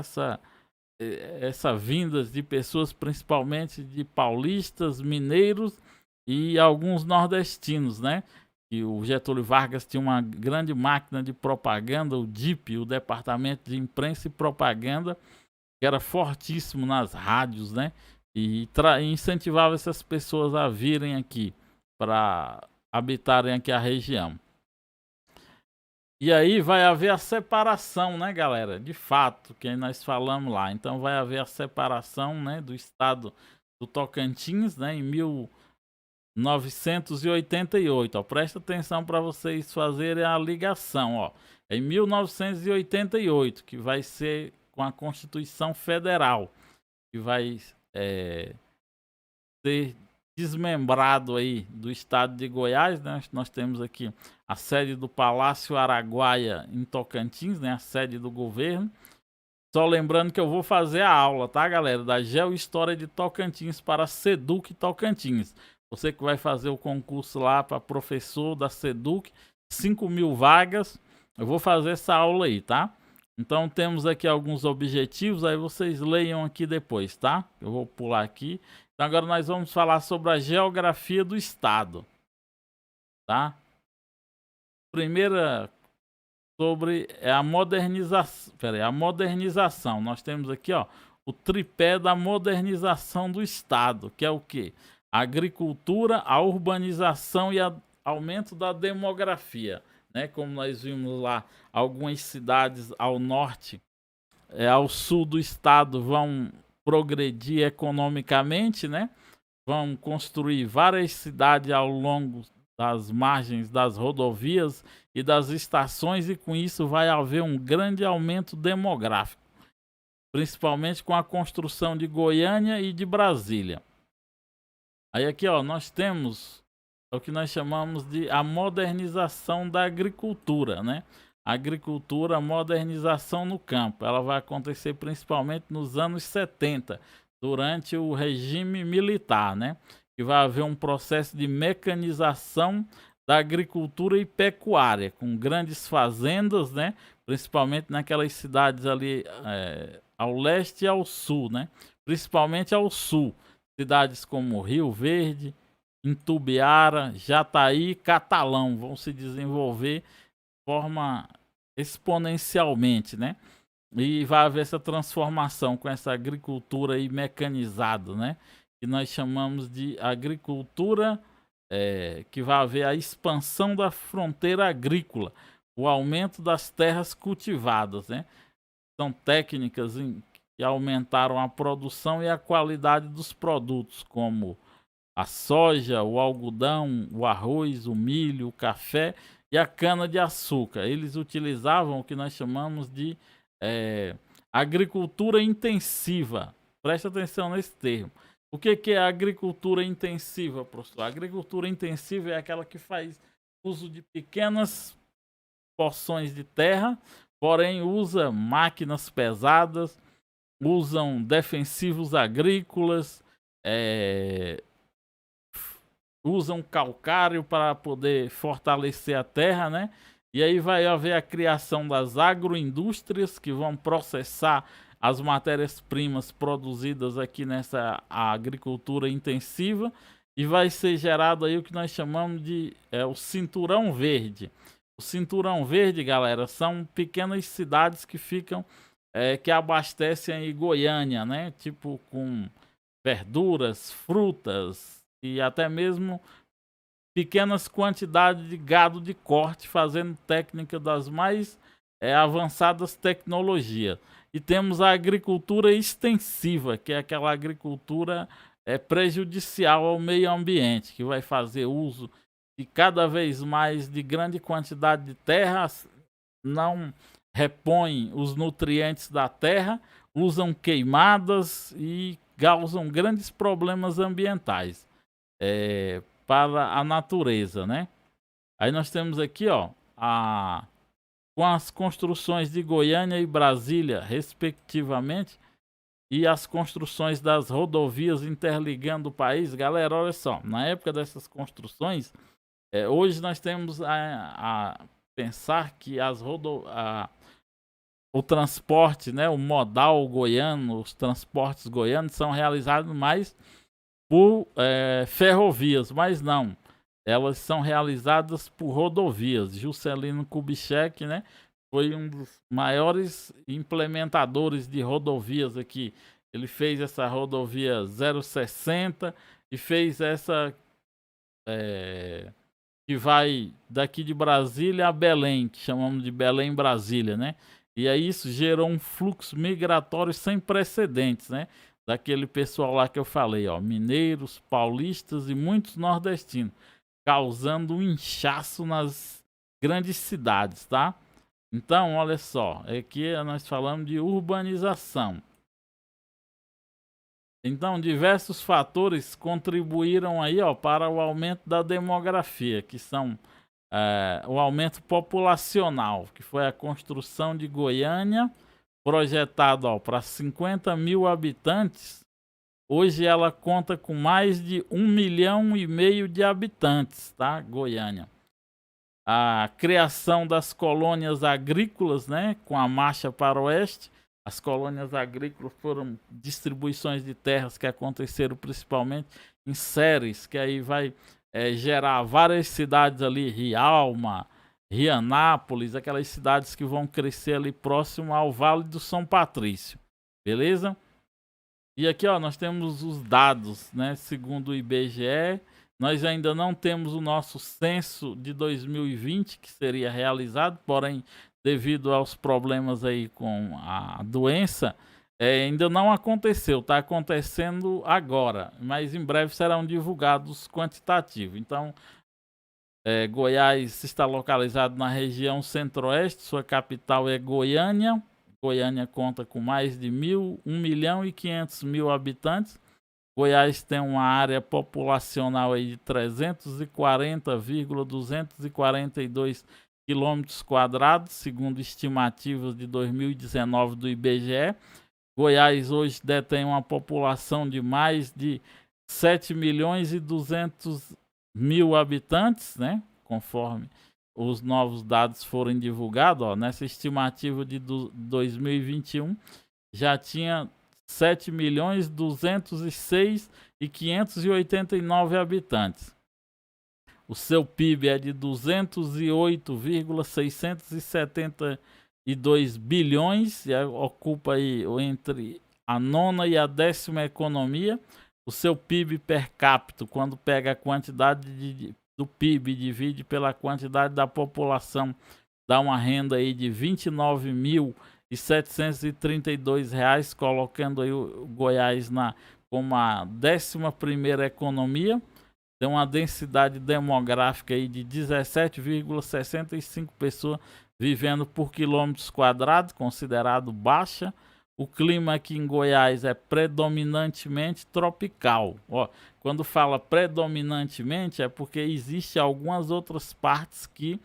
essa vinda de pessoas, principalmente de paulistas, mineiros e alguns nordestinos, né? E o Getúlio Vargas tinha uma grande máquina de propaganda, o DIP, o Departamento de Imprensa e Propaganda, que era fortíssimo nas rádios, né? E incentivava essas pessoas a virem aqui para habitarem aqui a região. E aí vai haver a separação, né, galera? De fato, que nós falamos lá. Então vai haver a separação, né, do estado do Tocantins, né, em 1988. Ó, presta atenção para vocês fazerem a ligação, ó. Em 1988, que vai ser com a Constituição Federal, que vai ser desmembrado aí do estado de Goiás, né? Nós temos aqui a sede do Palácio Araguaia em Tocantins, né? A sede do governo. Só lembrando que eu vou fazer a aula, tá, galera? Da Geohistória de Tocantins para a SEDUC Tocantins. Você que vai fazer o concurso lá para professor da SEDUC, 5.000 vagas. Eu vou fazer essa aula aí, tá? Então temos aqui alguns objetivos, aí vocês leiam aqui depois, tá? Eu vou pular aqui. Então agora nós vamos falar sobre a geografia do estado, tá? primeira sobre a modernização. A modernização. Nós temos aqui, ó, o tripé da modernização do Estado, que é o quê? A agricultura, a urbanização e o aumento da demografia, né? Como nós vimos lá, algumas cidades ao norte, ao sul do estado vão progredir economicamente, né? Vão construir várias cidades ao longo das margens das rodovias e das estações, e com isso vai haver um grande aumento demográfico, principalmente com a construção de Goiânia e de Brasília. Aí aqui, ó, nós temos o que nós chamamos de a modernização da agricultura, né? Agricultura, modernização no campo. Ela vai acontecer principalmente nos anos 70, durante o regime militar, né? Que vai haver um processo de mecanização da agricultura e pecuária, com grandes fazendas, né? Principalmente naquelas cidades ali ao leste e ao sul, né? Principalmente ao sul. Cidades como Rio Verde, Itumbiara, Jataí, Catalão vão se desenvolver de forma exponencialmente, né? E vai haver essa transformação com essa agricultura aí mecanizada, né? Que nós chamamos de agricultura, que vai haver a expansão da fronteira agrícola, o aumento das terras cultivadas, né? São técnicas que aumentaram a produção e a qualidade dos produtos, como a soja, o algodão, o arroz, o milho, o café e a cana-de-açúcar. Eles utilizavam o que nós chamamos de agricultura intensiva. Preste atenção nesse termo. O que é agricultura intensiva, professor? A agricultura intensiva é aquela que faz uso de pequenas porções de terra, porém usa máquinas pesadas, usam defensivos agrícolas, usam calcário para poder fortalecer a terra, né? E aí vai haver a criação das agroindústrias que vão processar as matérias-primas produzidas aqui nessa agricultura intensiva, e vai ser gerado aí o que nós chamamos de o cinturão verde. O cinturão verde, galera, são pequenas cidades que ficam que abastecem aí Goiânia, né? Tipo com verduras, frutas e até mesmo pequenas quantidades de gado de corte, fazendo técnica das mais avançadas tecnologias. E temos a agricultura extensiva, que é aquela agricultura prejudicial ao meio ambiente, que vai fazer uso de cada vez mais de grande quantidade de terra, não repõe os nutrientes da terra, usam queimadas e causam grandes problemas ambientais para a natureza, né? Aí nós temos aqui, ó, com as construções de Goiânia e Brasília, respectivamente, e as construções das rodovias interligando o país. Galera, olha só, na época dessas construções, hoje nós temos a pensar que o transporte, né, o modal goiano, os transportes goianos são realizados mais por ferrovias, mas não. Elas são realizadas por rodovias. Juscelino Kubitschek, né, foi um dos maiores implementadores de rodovias aqui. Ele fez essa rodovia 060 e fez essa que vai daqui de Brasília a Belém, que chamamos de Belém-Brasília, né? E aí isso gerou um fluxo migratório sem precedentes, né? Daquele pessoal lá que eu falei, ó, mineiros, paulistas e muitos nordestinos, causando um inchaço nas grandes cidades, tá? Então, olha só, aqui nós falamos de urbanização. Então, diversos fatores contribuíram aí, ó, para o aumento da demografia, que são o aumento populacional, que foi a construção de Goiânia, projetado para 50 mil habitantes. Hoje ela conta com mais de 1,5 milhão de habitantes, tá? Goiânia. A criação das colônias agrícolas, né, com a marcha para o oeste. As colônias agrícolas foram distribuições de terras que aconteceram principalmente em séries, que aí vai gerar várias cidades ali, Rialma, Rianápolis, aquelas cidades que vão crescer ali próximo ao Vale do São Patrício, beleza? E aqui, ó, nós temos os dados, né? Segundo o IBGE, nós ainda não temos o nosso censo de 2020, que seria realizado, porém, devido aos problemas aí com a doença, ainda não aconteceu, está acontecendo agora, mas em breve serão divulgados os quantitativos. Então, Goiás está localizado na região centro-oeste, sua capital é Goiânia. Goiânia conta com mais de 1.500.000 habitantes. Goiás tem uma área populacional aí de 340,242 quilômetros quadrados, segundo estimativas de 2019 do IBGE. Goiás hoje detém uma população de mais de 7.200.000 habitantes, né? Conforme os novos dados forem divulgados, ó, nessa estimativa de 2021 já tinha 7.206.589 habitantes. O seu PIB é de 208,672 bilhões e ocupa aí entre a nona e a 10ª economia. O seu PIB per capita, quando pega a quantidade do PIB e divide pela quantidade da população, dá uma renda aí de R$ 29.732, colocando aí o Goiás como a 11ª economia. Tem uma densidade demográfica aí de 17,65 pessoas vivendo por quilômetros quadrados, considerado baixa. O clima aqui em Goiás é predominantemente tropical. Ó, quando fala predominantemente é porque existe algumas outras partes que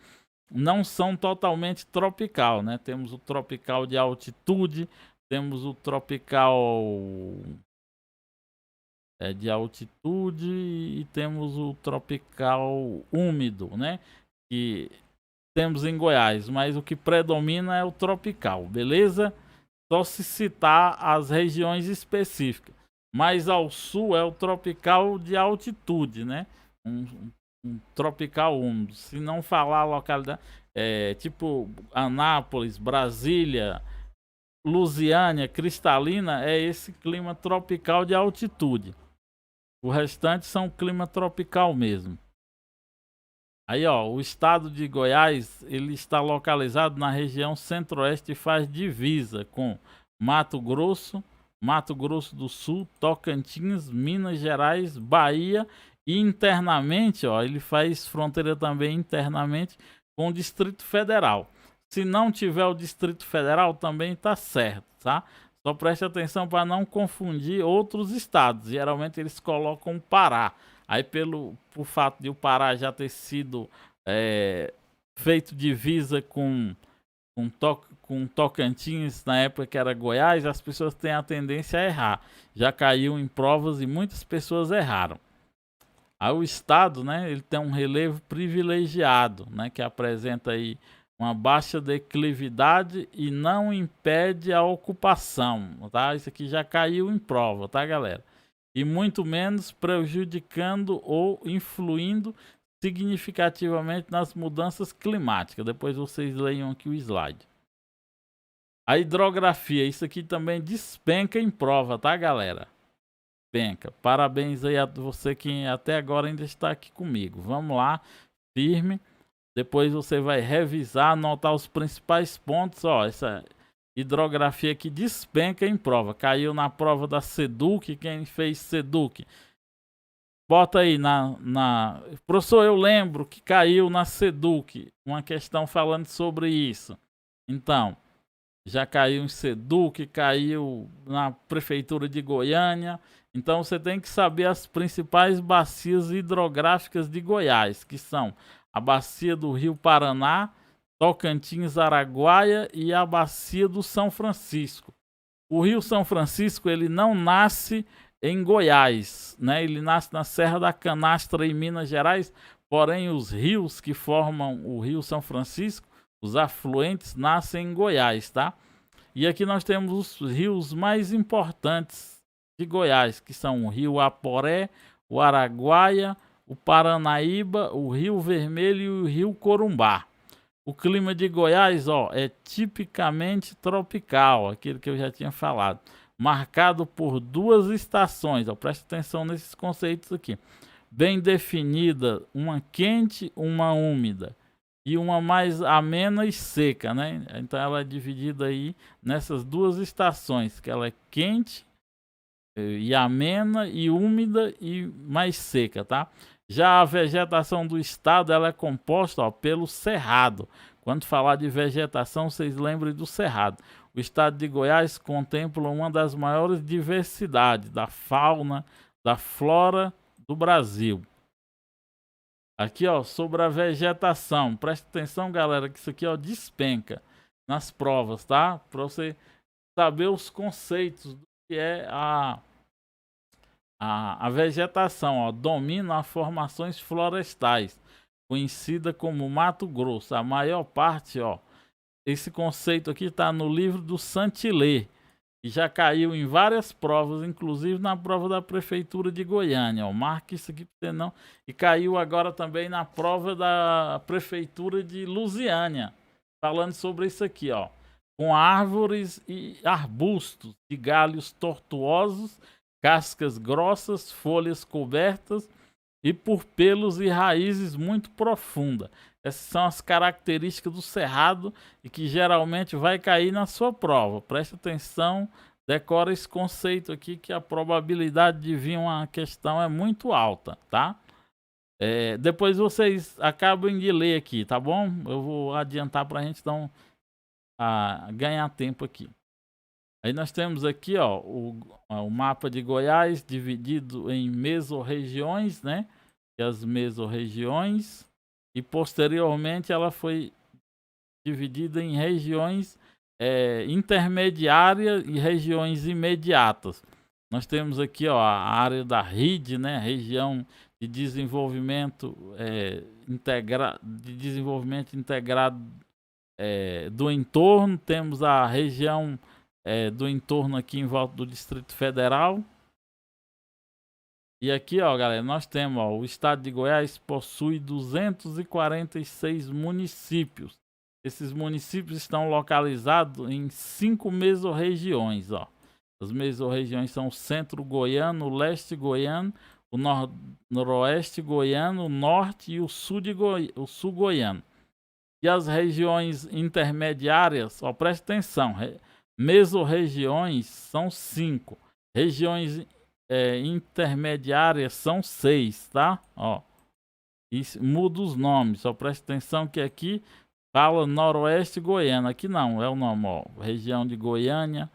não são totalmente tropical, né? Temos o tropical de altitude, temos o tropical de altitude e temos o tropical úmido, né? Que temos em Goiás, mas o que predomina é o tropical, beleza? Só se citar as regiões específicas. Mais ao sul é o tropical de altitude, né? Um tropical úmido. Se não falar a localidade, tipo Anápolis, Brasília, Lusiânia, Cristalina, é esse clima tropical de altitude. O restante são clima tropical mesmo. Aí, ó, o estado de Goiás, ele está localizado na região centro-oeste e faz divisa com Mato Grosso, Mato Grosso do Sul, Tocantins, Minas Gerais, Bahia e internamente, ó, ele faz fronteira também internamente com o Distrito Federal. Se não tiver o Distrito Federal, também tá certo, tá? Só preste atenção para não confundir outros estados. Geralmente eles colocam Pará. Aí por fato de o Pará já ter sido feito divisa com Tocantins na época que era Goiás, as pessoas têm a tendência a errar. Já caiu em provas e muitas pessoas erraram. Aí o estado, né, ele tem um relevo privilegiado, né, que apresenta aí uma baixa declividade e não impede a ocupação, tá? Isso aqui já caiu em prova, tá, galera? E muito menos prejudicando ou influindo significativamente nas mudanças climáticas. Depois vocês leiam aqui o slide. A hidrografia, isso aqui também despenca em prova, tá, galera? Despenca. Parabéns aí a você que até agora ainda está aqui comigo. Vamos lá, firme. Depois você vai revisar, anotar os principais pontos. Ó, essa hidrografia que despenca em prova. Caiu na prova da SEDUC. Quem fez SEDUC? Bota aí Professor, eu lembro que caiu na SEDUC. Uma questão falando sobre isso. Então, já caiu em SEDUC, caiu na Prefeitura de Goiânia. Então, você tem que saber as principais bacias hidrográficas de Goiás, que são a bacia do Rio Paraná, Tocantins, Araguaia e a bacia do São Francisco. O Rio São Francisco, ele não nasce em Goiás, né? Ele nasce na Serra da Canastra, em Minas Gerais, porém os rios que formam o Rio São Francisco, os afluentes, nascem em Goiás, tá? E aqui nós temos os rios mais importantes de Goiás, que são o Rio Aporé, o Araguaia, o Paranaíba, o Rio Vermelho e o Rio Corumbá. O clima de Goiás, ó, é tipicamente tropical, aquilo que eu já tinha falado, marcado por duas estações, ó, presta atenção nesses conceitos aqui, bem definida, uma quente, uma úmida, e uma mais amena e seca, né? Então ela é dividida aí nessas duas estações, que ela é quente e amena e úmida e mais seca, tá? Já a vegetação do estado ela é composta, ó, pelo cerrado. Quando falar de vegetação, vocês lembrem do cerrado. O estado de Goiás contempla uma das maiores diversidades da fauna, da flora do Brasil. Aqui, ó, sobre a vegetação. Presta atenção, galera, que isso aqui, ó, despenca nas provas, tá? Para você saber os conceitos do que é a vegetação, ó, domina as formações florestais, conhecida como Mato Grosso. A maior parte, ó, esse conceito aqui está no livro do Santilê, e já caiu em várias provas, inclusive na prova da Prefeitura de Goiânia. Ó, marque isso aqui para você não. E caiu agora também na prova da Prefeitura de Lusiânia, falando sobre isso aqui, ó. Com árvores e arbustos de galhos tortuosos, cascas grossas, folhas cobertas e por pelos e raízes muito profundas. Essas são as características do cerrado e que geralmente vai cair na sua prova. Preste atenção, decora esse conceito aqui que a probabilidade de vir uma questão é muito alta, tá? Depois vocês acabam de ler aqui, tá bom? Eu vou adiantar para a gente ganhar tempo aqui. Aí nós temos aqui, ó, o mapa de Goiás dividido em mesorregiões, né? E as mesorregiões, e posteriormente ela foi dividida em regiões intermediárias e regiões imediatas. Nós temos aqui, ó, a área da RID, né? Região de desenvolvimento integrado do entorno. Temos a região do entorno aqui em volta do Distrito Federal. E aqui, ó, galera, nós temos, ó, o estado de Goiás possui 246 municípios. Esses municípios estão localizados em 5 mesorregiões, ó. As mesorregiões são o centro goiano, o leste goiano, o noroeste goiano, o norte e o sul goiano. E as regiões intermediárias, ó, presta atenção, mesorregiões são 5, regiões intermediárias são 6, tá? Ó, isso muda os nomes, só presta atenção que aqui fala noroeste goiano, aqui não, é o nome, ó, região de Goiânia,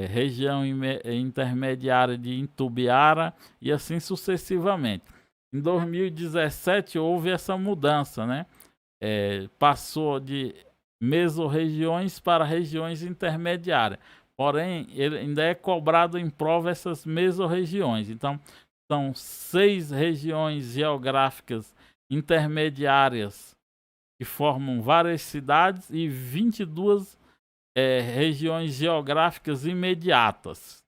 região intermediária de Itumbiara e assim sucessivamente. Em 2017 houve essa mudança, né? Passou de mesorregiões para regiões intermediárias. Porém, ele ainda é cobrado em prova essas mesorregiões. Então, são 6 regiões geográficas intermediárias que formam várias cidades e 22 regiões geográficas imediatas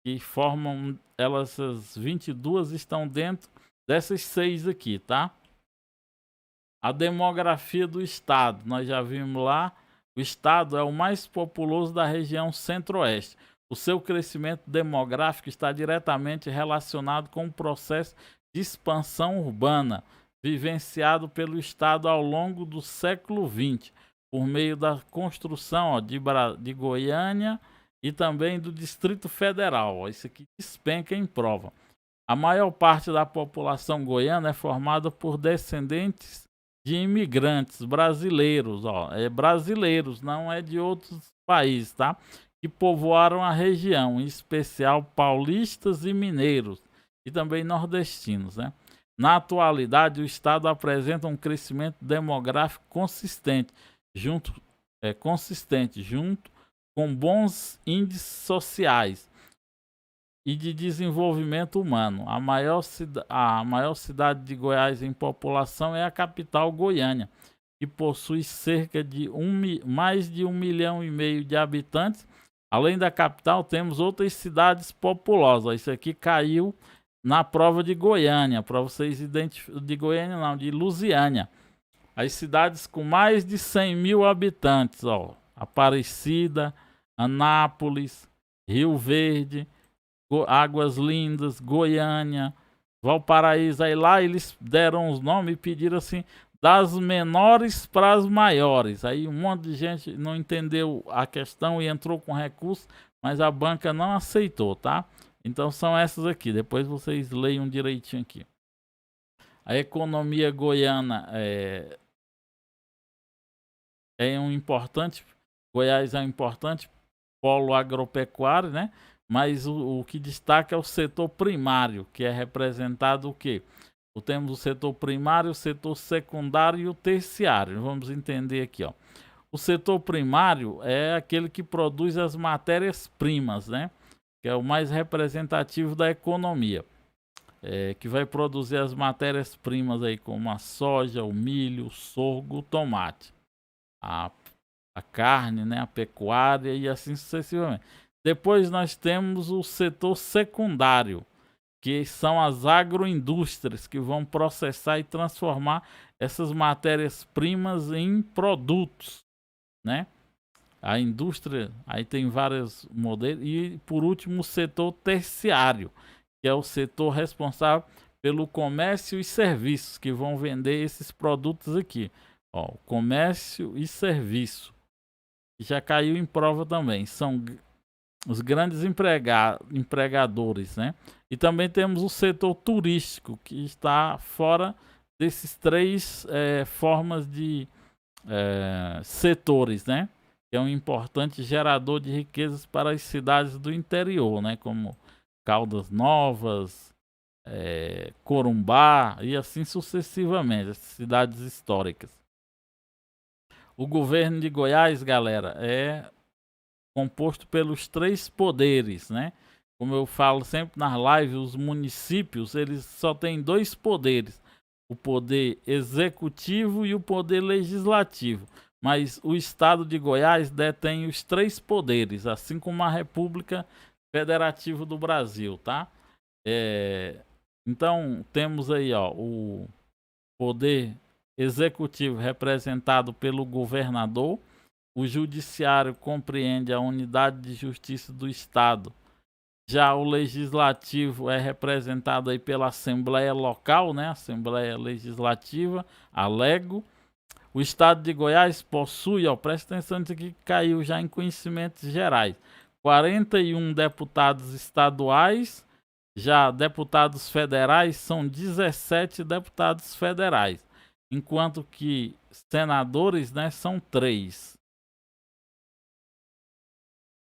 que formam, essas 22 estão dentro dessas 6 aqui, tá? A demografia do estado, nós já vimos lá. O estado é o mais populoso da região centro-oeste. O seu crescimento demográfico está diretamente relacionado com o processo de expansão urbana vivenciado pelo estado ao longo do século XX, por meio da construção, ó, de Goiânia e também do Distrito Federal. Ó, isso aqui despenca em prova. A maior parte da população goiana é formada por descendentes de imigrantes brasileiros, ó, brasileiros, não é de outros países, tá? Que povoaram a região, em especial paulistas e mineiros, e também nordestinos, né? Na atualidade, o estado apresenta um crescimento demográfico consistente, junto com bons índices sociais e de desenvolvimento humano. A maior cidade de Goiás em população é a capital Goiânia, que possui cerca de mais de 1,5 milhão de habitantes. Além da capital, temos outras cidades populosas. Isso aqui caiu na prova de Goiânia, para vocês identificarem, de Goiânia não, de Lusiânia. As cidades com mais de 100 mil habitantes, ó, Aparecida, Anápolis, Rio Verde, Águas Lindas, Goiânia, Valparaíso. Aí lá eles deram os nomes e pediram assim, das menores para as maiores. Aí um monte de gente não entendeu a questão e entrou com recurso, mas a banca não aceitou, tá? Então são essas aqui, depois vocês leiam direitinho aqui. A economia goiana Goiás é um importante polo agropecuário, né? Mas o que destaca é o setor primário, que é representado o quê? Temos o setor primário, o setor secundário e o terciário. Vamos entender aqui, ó. O setor primário é aquele que produz as matérias-primas, né? Que é o mais representativo da economia. Que vai produzir as matérias-primas aí, como a soja, o milho, o sorgo, o tomate. A carne, né? A pecuária e assim sucessivamente. Depois nós temos o setor secundário, que são as agroindústrias, que vão processar e transformar essas matérias-primas em produtos, né? A indústria, aí tem vários modelos. E por último, o setor terciário, que é o setor responsável pelo comércio e serviços, que vão vender esses produtos aqui. Ó, comércio e serviço, que já caiu em prova também, são os grandes empregadores, né? E também temos o setor turístico, que está fora desses três formas de setores, né? Que é um importante gerador de riquezas para as cidades do interior, né? Como Caldas Novas, Corumbá e assim sucessivamente, as cidades históricas. O governo de Goiás, galera, é composto pelos três poderes, né? Como eu falo sempre nas lives, os municípios, eles só têm dois poderes, o poder executivo e o poder legislativo. Mas o estado de Goiás detém os três poderes, assim como a República Federativa do Brasil, tá? Então, temos aí, ó, o poder executivo representado pelo governador. O judiciário compreende a unidade de justiça do estado. Já o legislativo é representado aí pela Assembleia Local, né? Assembleia Legislativa, a LEGO. O estado de Goiás possui, ó, presta atenção nisso aqui que caiu já em conhecimentos gerais, 41 deputados estaduais, já deputados federais são 17 deputados federais, enquanto que senadores, né, são 3.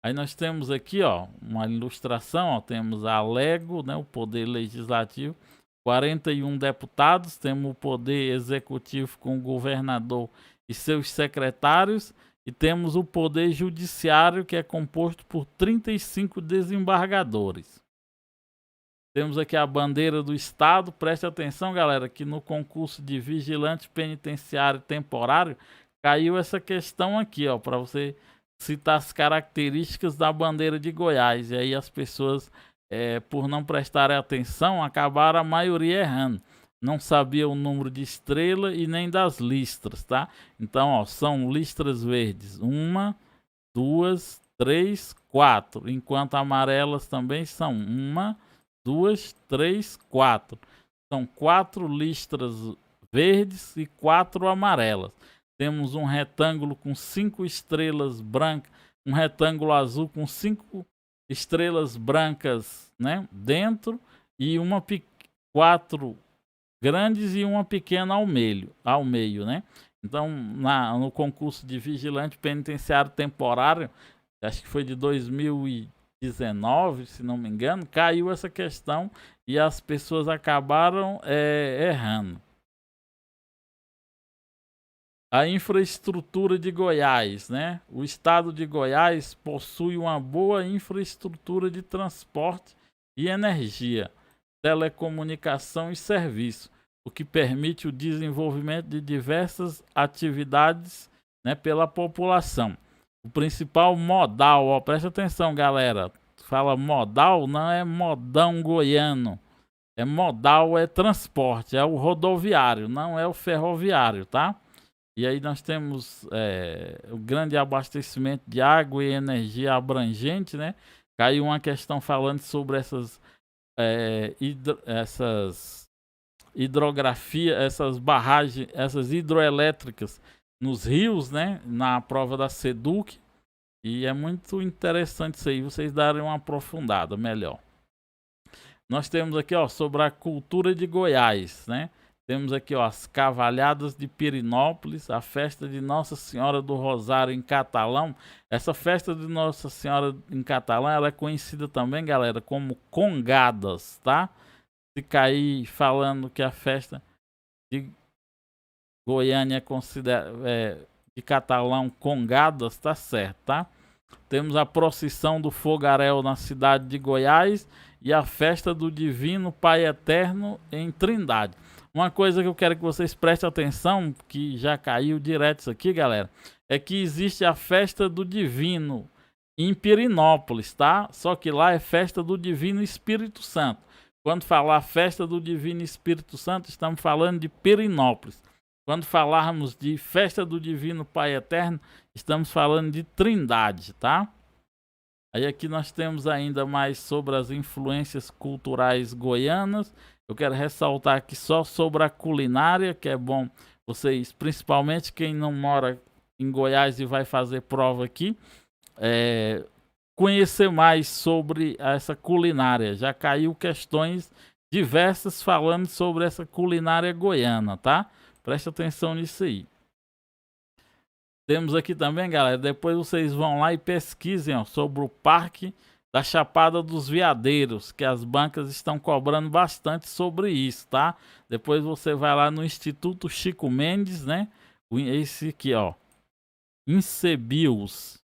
Aí nós temos aqui, ó, uma ilustração, ó, temos a LEGO, né, o Poder Legislativo, 41 deputados, temos o Poder Executivo com o governador e seus secretários, e temos o Poder Judiciário, que é composto por 35 desembargadores. Temos aqui a bandeira do estado, preste atenção, galera, que no concurso de vigilante penitenciário temporário, caiu essa questão aqui, ó, para você citar as características da bandeira de Goiás. E aí as pessoas, por não prestarem atenção, acabaram a maioria errando. Não sabia o número de estrela e nem das listras, tá? Então, ó, são listras verdes. 1, 2, 3, 4. Enquanto amarelas também são 1, 2, 3, 4. São 4 listras verdes e 4 amarelas. Temos um retângulo com 5 estrelas brancas, um retângulo azul com 5 estrelas brancas, né, dentro, e 4 grandes e uma pequena ao meio, né? Então, no concurso de vigilante penitenciário temporário, acho que foi de 2019, se não me engano, caiu essa questão e as pessoas acabaram errando. A infraestrutura de Goiás, né? O estado de Goiás possui uma boa infraestrutura de transporte e energia, telecomunicação e serviço, o que permite o desenvolvimento de diversas atividades, né, pela população. O principal modal, ó, presta atenção, galera, fala modal, não é modão goiano, modal é transporte, é o rodoviário, não é o ferroviário, tá? E aí nós temos o grande abastecimento de água e energia abrangente, né? Caiu uma questão falando sobre essas hidrografia, essas barragens, essas hidroelétricas nos rios, né? Na prova da SEDUC. E é muito interessante isso aí, vocês darem uma aprofundada melhor. Nós temos aqui, ó, sobre a cultura de Goiás, né? Temos aqui, ó, as Cavalhadas de Pirinópolis, a festa de Nossa Senhora do Rosário em catalão. Essa festa de Nossa Senhora em catalão, ela é conhecida também, galera, como Congadas, tá? Se cair falando que a festa de Goiânia de catalão Congadas, tá certo, tá? Temos a procissão do fogaréu na cidade de Goiás e a festa do Divino Pai Eterno em Trindade. Uma coisa que eu quero que vocês prestem atenção, que já caiu direto isso aqui, galera, é que existe a festa do Divino em Pirinópolis, tá? Só que lá é festa do Divino Espírito Santo. Quando falar festa do Divino Espírito Santo, estamos falando de Pirinópolis. Quando falarmos de festa do Divino Pai Eterno, estamos falando de Trindade, tá? Aí aqui nós temos ainda mais sobre as influências culturais goianas. Eu quero ressaltar aqui só sobre a culinária, que é bom vocês, principalmente quem não mora em Goiás e vai fazer prova aqui, conhecer mais sobre essa culinária. Já caiu questões diversas falando sobre essa culinária goiana, tá? Preste atenção nisso aí. Temos aqui também, galera, depois vocês vão lá e pesquisem, ó, sobre o Parque da Chapada dos Veadeiros, que as bancas estão cobrando bastante sobre isso, tá? Depois você vai lá no Instituto Chico Mendes, né? Esse aqui, ó, Incebios,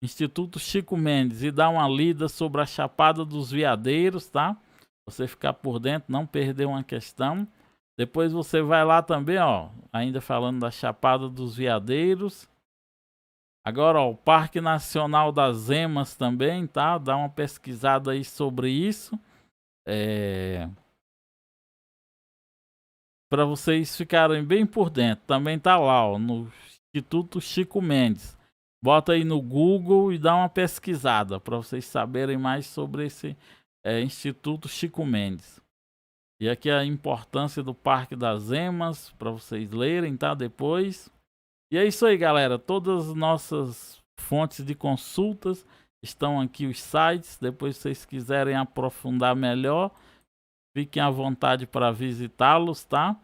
Instituto Chico Mendes, e dá uma lida sobre a Chapada dos Veadeiros, tá? Você ficar por dentro, não perder uma questão. Depois você vai lá também, ó, ainda falando da Chapada dos Veadeiros. Agora, ó, o Parque Nacional das Emas também, tá? Dá uma pesquisada aí sobre isso. Para vocês ficarem bem por dentro. Também tá lá, ó, no Instituto Chico Mendes. Bota aí no Google e dá uma pesquisada para vocês saberem mais sobre esse Instituto Chico Mendes. E aqui a importância do Parque das Emas, para vocês lerem, tá? Depois. E é isso aí, galera. Todas as nossas fontes de consultas estão aqui, os sites. Depois, se vocês quiserem aprofundar melhor, fiquem à vontade para visitá-los, tá?